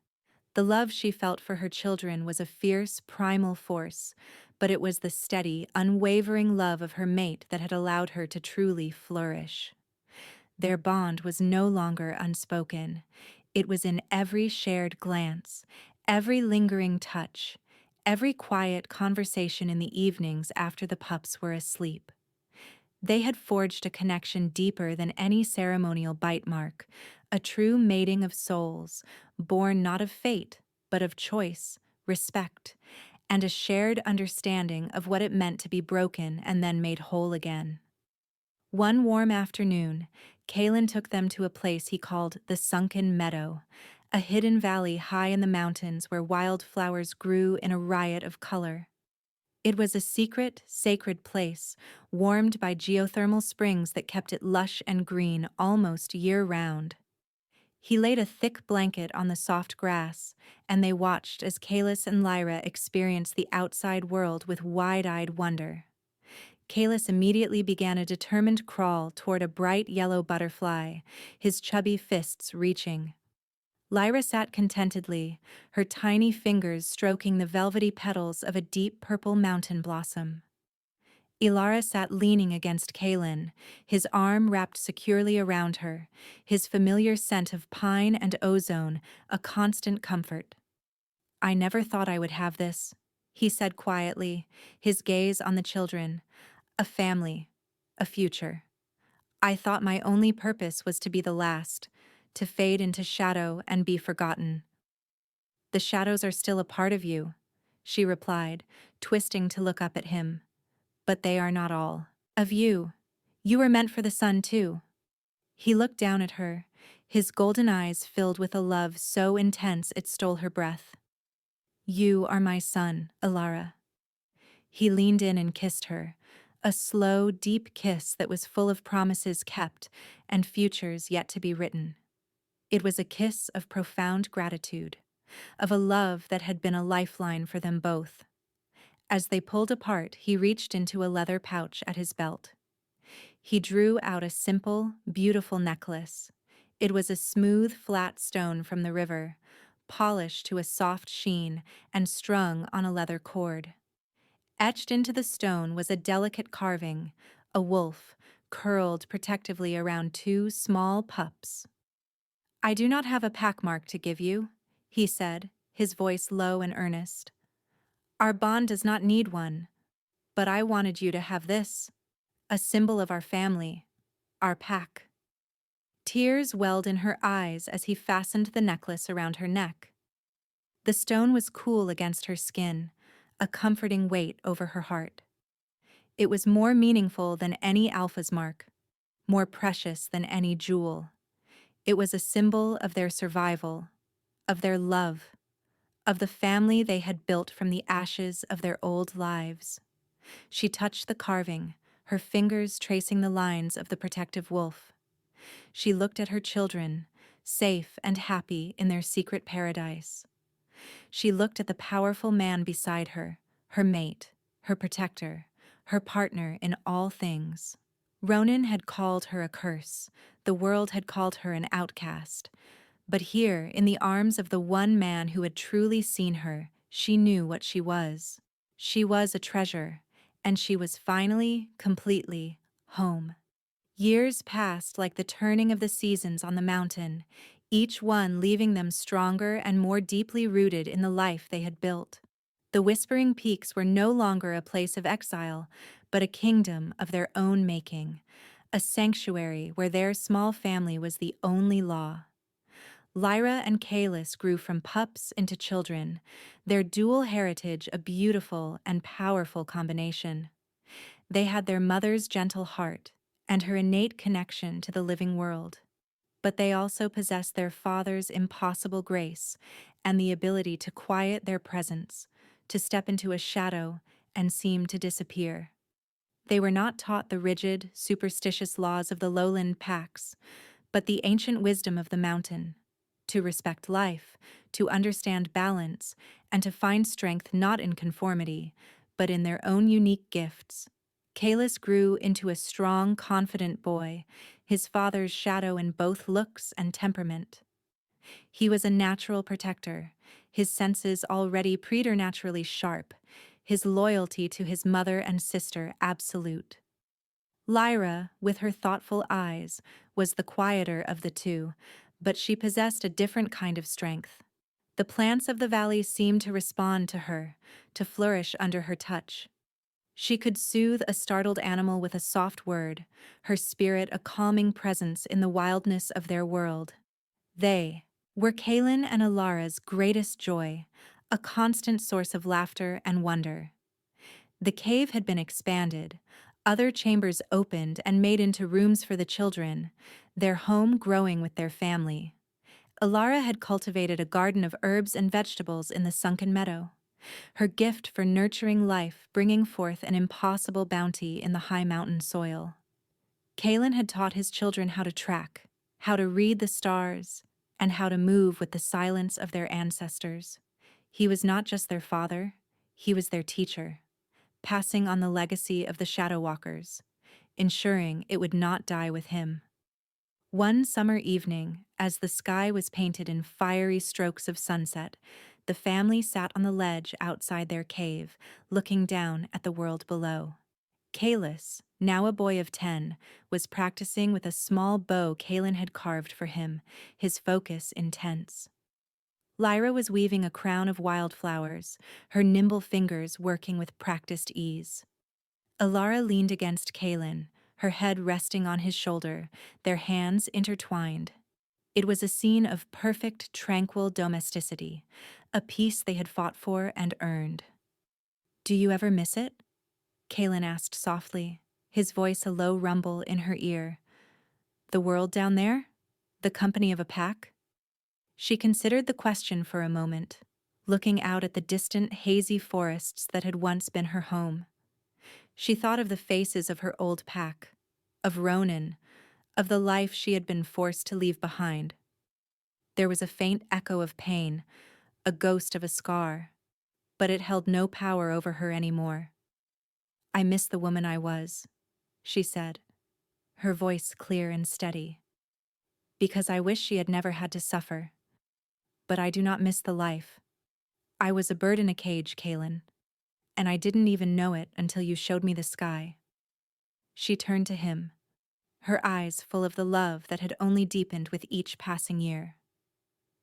The love she felt for her children was a fierce, primal force, but it was the steady, unwavering love of her mate that had allowed her to truly flourish. Their bond was no longer unspoken. It was in every shared glance, every lingering touch, every quiet conversation in the evenings after the pups were asleep. They had forged a connection deeper than any ceremonial bite mark, a true mating of souls, born not of fate, but of choice, respect, and a shared understanding of what it meant to be broken and then made whole again. One warm afternoon, Kalen took them to a place he called the Sunken Meadow, a hidden valley high in the mountains where wildflowers grew in a riot of color. It was a secret, sacred place, warmed by geothermal springs that kept it lush and green almost year-round. He laid a thick blanket on the soft grass, and they watched as Kalis and Lyra experienced the outside world with wide-eyed wonder. Kalis immediately began a determined crawl toward a bright yellow butterfly, his chubby fists reaching. Lyra sat contentedly, her tiny fingers stroking the velvety petals of a deep purple mountain blossom. Ilara sat leaning against Kalen, his arm wrapped securely around her, his familiar scent of pine and ozone a constant comfort. "I never thought I would have this," he said quietly, his gaze on the children. "A family, a future. I thought my only purpose was to be the last, to fade into shadow and be forgotten." "The shadows are still a part of you," she replied, twisting to look up at him. "But they are not all. Of you. You were meant for the sun, too." He looked down at her, his golden eyes filled with a love so intense it stole her breath. "You are my son, Ilara." He leaned in and kissed her, a slow, deep kiss that was full of promises kept and futures yet to be written. It was a kiss of profound gratitude, of a love that had been a lifeline for them both. As they pulled apart, he reached into a leather pouch at his belt. He drew out a simple, beautiful necklace. It was a smooth, flat stone from the river, polished to a soft sheen and strung on a leather cord. Etched into the stone was a delicate carving, a wolf, curled protectively around two small pups. "I do not have a pack mark to give you," he said, his voice low and earnest. "Our bond does not need one, but I wanted you to have this, a symbol of our family, our pack." Tears welled in her eyes as he fastened the necklace around her neck. The stone was cool against her skin, a comforting weight over her heart. It was more meaningful than any alpha's mark, more precious than any jewel. It was a symbol of their survival, of their love, of the family they had built from the ashes of their old lives. She touched the carving, her fingers tracing the lines of the protective wolf. She looked at her children, safe and happy in their secret paradise. She looked at the powerful man beside her, her mate, her protector, her partner in all things. Ronan had called her a curse, the world had called her an outcast. But here, in the arms of the one man who had truly seen her, she knew what she was. She was a treasure, and she was finally, completely, home. Years passed like the turning of the seasons on the mountain, each one leaving them stronger and more deeply rooted in the life they had built. The Whispering Peaks were no longer a place of exile, but a kingdom of their own making, a sanctuary where their small family was the only law. Lyra and Kalis grew from pups into children, their dual heritage a beautiful and powerful combination. They had their mother's gentle heart and her innate connection to the living world, but they also possessed their father's impossible grace and the ability to quiet their presence, to step into a shadow and seem to disappear. They were not taught the rigid, superstitious laws of the lowland packs, but the ancient wisdom of the mountain, to respect life, to understand balance, and to find strength not in conformity, but in their own unique gifts. Kalis grew into a strong, confident boy, his father's shadow in both looks and temperament. He was a natural protector, his senses already preternaturally sharp, his loyalty to his mother and sister absolute. Lyra, with her thoughtful eyes, was the quieter of the two, but she possessed a different kind of strength. The plants of the valley seemed to respond to her, to flourish under her touch. She could soothe a startled animal with a soft word, her spirit a calming presence in the wildness of their world. They were Kaelin and Alara's greatest joy, a constant source of laughter and wonder. The cave had been expanded, other chambers opened and made into rooms for the children, their home growing with their family. Alara had cultivated a garden of herbs and vegetables in the sunken meadow, her gift for nurturing life bringing forth an impossible bounty in the high mountain soil. Kaelin had taught his children how to track, how to read the stars, and how to move with the silence of their ancestors. He was not just their father, he was their teacher, passing on the legacy of the Shadow Walkers, ensuring it would not die with him. One summer evening, as the sky was painted in fiery strokes of sunset, the family sat on the ledge outside their cave, looking down at the world below. Kalis, now a boy of 10, was practicing with a small bow Kaelin had carved for him, his focus intense. Lyra was weaving a crown of wildflowers, her nimble fingers working with practiced ease. Alara leaned against Kaelin, her head resting on his shoulder, their hands intertwined. It was a scene of perfect, tranquil domesticity, a peace they had fought for and earned. "Do you ever miss it?" Kaelin asked softly, his voice a low rumble in her ear. "The world down there? The company of a pack?" She considered the question for a moment, looking out at the distant, hazy forests that had once been her home. She thought of the faces of her old pack, of Ronan, of the life she had been forced to leave behind. There was a faint echo of pain, a ghost of a scar, but it held no power over her anymore. "I miss the woman I was," she said, her voice clear and steady, "because I wish she had never had to suffer. But I do not miss the life. I was a bird in a cage, Kaelin, and I didn't even know it until you showed me the sky." She turned to him, her eyes full of the love that had only deepened with each passing year.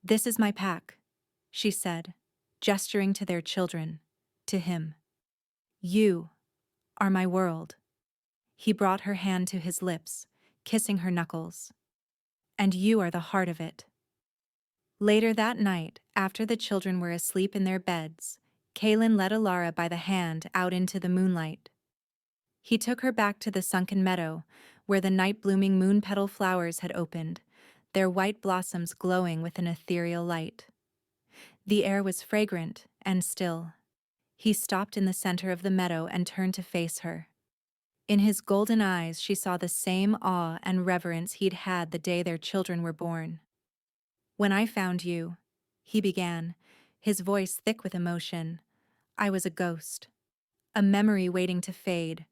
"This is my pack," she said, gesturing to their children, to him. "You are my world." He brought her hand to his lips, kissing her knuckles. "And you are the heart of it." Later that night, after the children were asleep in their beds, Kaelin led Alara by the hand out into the moonlight. He took her back to the sunken meadow, where the night-blooming moon-petal flowers had opened, their white blossoms glowing with an ethereal light. The air was fragrant and still. He stopped in the center of the meadow and turned to face her. In his golden eyes she saw the same awe and reverence he'd had the day their children were born. "When I found you," he began, his voice thick with emotion, "I was a ghost, a memory waiting to fade.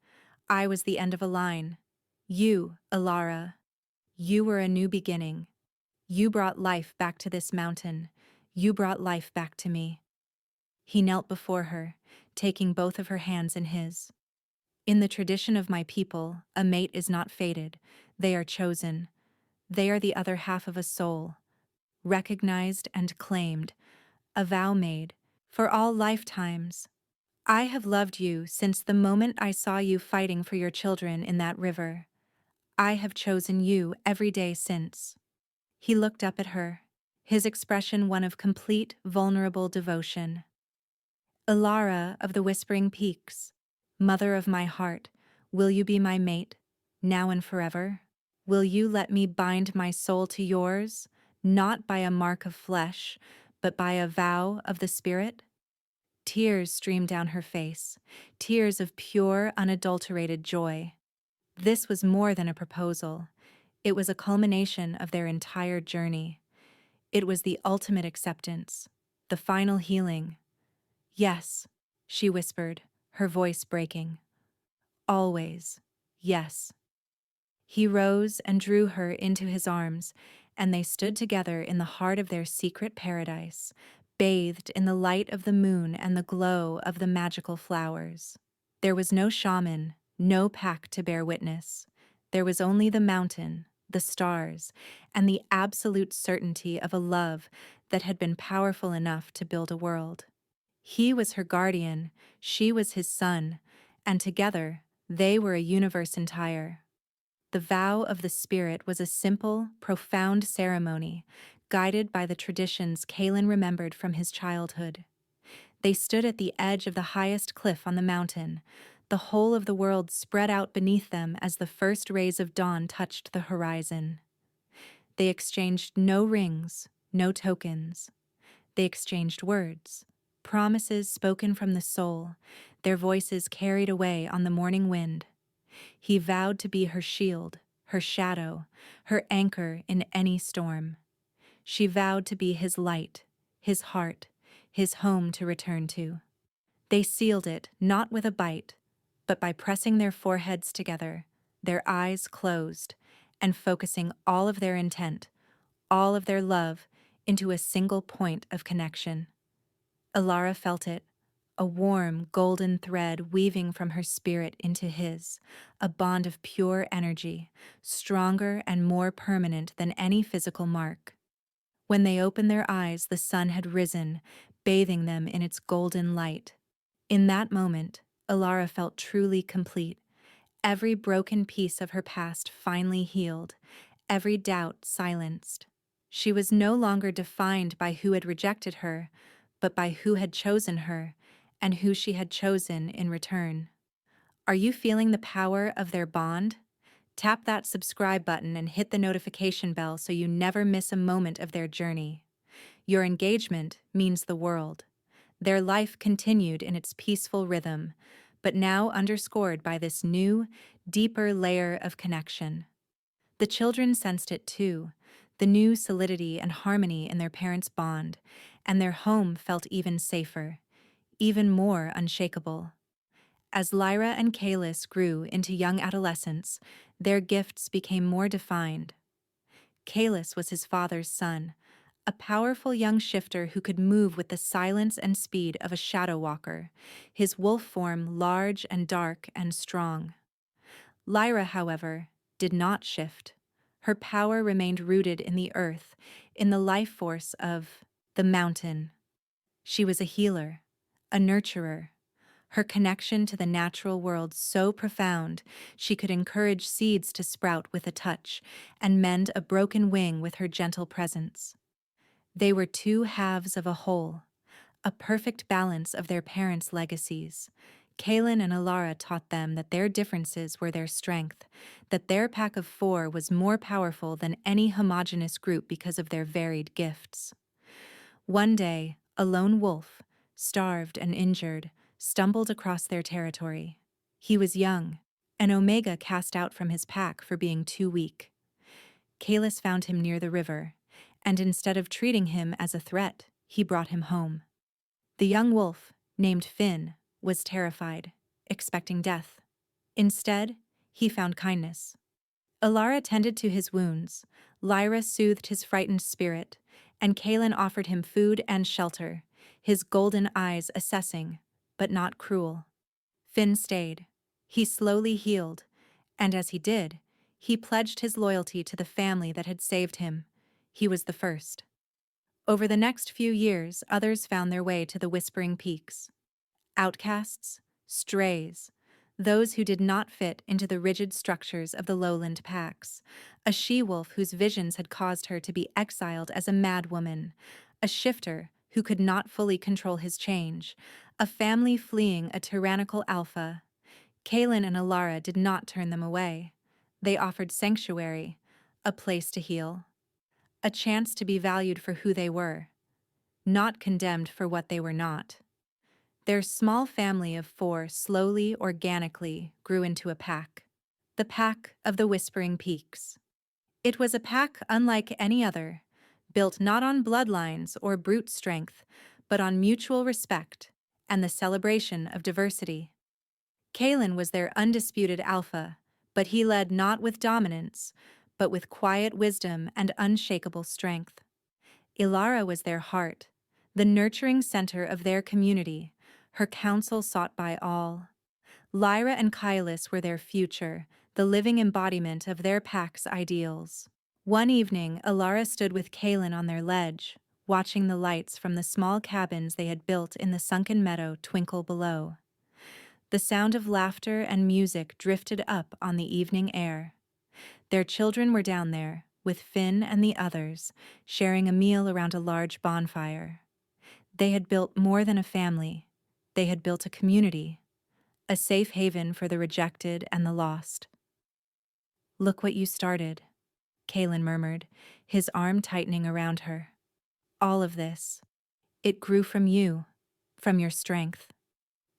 I was the end of a line. You, Alara, you were a new beginning. You brought life back to this mountain. You brought life back to me." He knelt before her, taking both of her hands in his. In the tradition of my people, a mate is not fated, they are chosen. They are the other half of a soul, recognized and claimed, a vow made, for all lifetimes. I have loved you since the moment I saw you fighting for your children in that river. I have chosen you every day since. He looked up at her, his expression one of complete, vulnerable devotion. Ilara of the Whispering Peaks, mother of my heart, will you be my mate, now and forever? Will you let me bind my soul to yours, not by a mark of flesh, but by a vow of the spirit? Tears streamed down her face, tears of pure, unadulterated joy. This was more than a proposal. It was a culmination of their entire journey. It was the ultimate acceptance, the final healing. Yes, she whispered, her voice breaking. Always, yes. He rose and drew her into his arms, and they stood together in the heart of their secret paradise, bathed in the light of the moon and the glow of the magical flowers. There was no shaman, no pack to bear witness. There was only the mountain, the stars, and the absolute certainty of a love that had been powerful enough to build a world. He was her guardian, she was his son, and together they were a universe entire. The vow of the spirit was a simple, profound ceremony, guided by the traditions Kalen remembered from his childhood. They stood at the edge of the highest cliff on the mountain, the whole of the world spread out beneath them as the first rays of dawn touched the horizon. They exchanged no rings, no tokens. They exchanged words, promises spoken from the soul, their voices carried away on the morning wind. He vowed to be her shield, her shadow, her anchor in any storm. She vowed to be his light, his heart, his home to return to. They sealed it not with a bite, but by pressing their foreheads together, their eyes closed, and focusing all of their intent, all of their love, into a single point of connection. Ilara felt it, a warm, golden thread weaving from her spirit into his, a bond of pure energy, stronger and more permanent than any physical mark. When they opened their eyes, the sun had risen, bathing them in its golden light. In that moment, Ilara felt truly complete. Every broken piece of her past finally healed, every doubt silenced. She was no longer defined by who had rejected her, but by who had chosen her, and who she had chosen in return. Are you feeling the power of their bond? Tap that subscribe button and hit the notification bell so you never miss a moment of their journey. Your engagement means the world. Their life continued in its peaceful rhythm, but now underscored by this new, deeper layer of connection. The children sensed it too, the new solidity and harmony in their parents' bond, and their home felt even safer, even more unshakable. As Lyra and Kalis grew into young adolescents, their gifts became more defined. Kalis was his father's son, a powerful young shifter who could move with the silence and speed of a shadow walker, his wolf form large and dark and strong. Lyra, however, did not shift. Her power remained rooted in the earth, in the life force of the mountain. She was a healer, a nurturer, her connection to the natural world so profound she could encourage seeds to sprout with a touch and mend a broken wing with her gentle presence. They were two halves of a whole, a perfect balance of their parents' legacies. Kalen and Ilara taught them that their differences were their strength, that their pack of four was more powerful than any homogeneous group because of their varied gifts. One day, a lone wolf, starved and injured, stumbled across their territory. He was young, an Omega cast out from his pack for being too weak. Kalis found him near the river, and instead of treating him as a threat, he brought him home. The young wolf, named Finn, was terrified, expecting death. Instead, he found kindness. Ilara tended to his wounds, Lyra soothed his frightened spirit, and Kalen offered him food and shelter, his golden eyes assessing, but not cruel. Finn stayed, He slowly healed, and as he did, he pledged his loyalty to the family that had saved him. He was the first. Over the next few years, others found their way to the Whispering Peaks. Outcasts, strays, those who did not fit into the rigid structures of the lowland packs, a she-wolf whose visions had caused her to be exiled as a madwoman, a shifter who could not fully control his change, a family fleeing a tyrannical alpha. Kaylin and Alara did not turn them away. They offered sanctuary, a place to heal, a chance to be valued for who they were, not condemned for what they were not. Their small family of 4 slowly, organically grew into a pack. The Pack of the Whispering Peaks. It was a pack unlike any other, built not on bloodlines or brute strength, but on mutual respect and the celebration of diversity. Kalen was their undisputed alpha, but he led not with dominance, but with quiet wisdom and unshakable strength. Ilara was their heart, the nurturing center of their community, her counsel sought by all. Lyra and Kylus were their future, the living embodiment of their pack's ideals. One evening, Ilara stood with Kalen on their ledge, watching the lights from the small cabins they had built in the sunken meadow twinkle below. The sound of laughter and music drifted up on the evening air. Their children were down there, with Finn and the others, sharing a meal around a large bonfire. They had built more than a family. They had built a community, a safe haven for the rejected and the lost. "Look what you started," Kalen murmured, his arm tightening around her. "All of this. It grew from you, from your strength."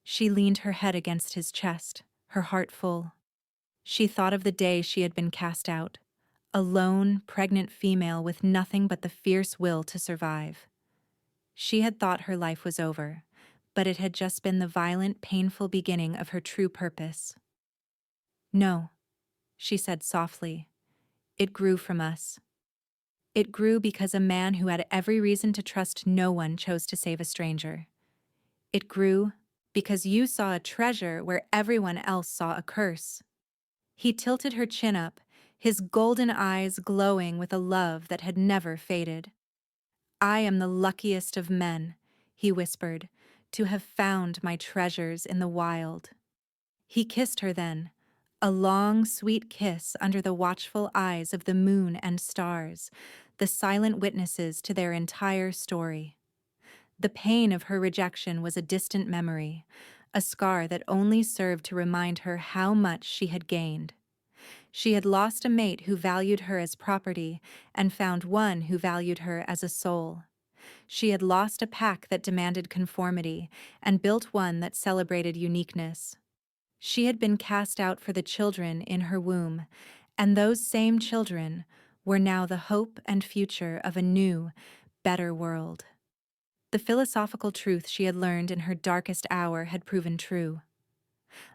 She leaned her head against his chest, her heart full. She thought of the day she had been cast out, a lone, pregnant female with nothing but the fierce will to survive. She had thought her life was over, but it had just been the violent, painful beginning of her true purpose. "No," she said softly. "It grew from us. It grew because a man who had every reason to trust no one chose to save a stranger. It grew because you saw a treasure where everyone else saw a curse." He tilted her chin up, his golden eyes glowing with a love that had never faded. "I am the luckiest of men," he whispered, "to have found my treasures in the wild." He kissed her then, a long, sweet kiss under the watchful eyes of the moon and stars, the silent witnesses to their entire story. The pain of her rejection was a distant memory, a scar that only served to remind her how much she had gained. She had lost a mate who valued her as property and found one who valued her as a soul. She had lost a pack that demanded conformity and built one that celebrated uniqueness. She had been cast out for the children in her womb, and those same children were now the hope and future of a new, better world. The philosophical truth she had learned in her darkest hour had proven true.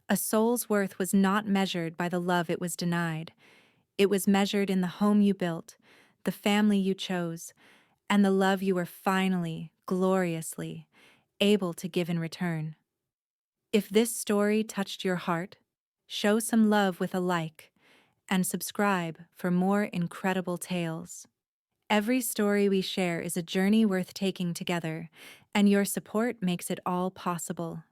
A soul's worth was not measured by the love it was denied. It was measured in the home you built, the family you chose, and the love you were finally, gloriously, able to give in return. If this story touched your heart, show some love with a like, and subscribe for more incredible tales. Every story we share is a journey worth taking together, and your support makes it all possible.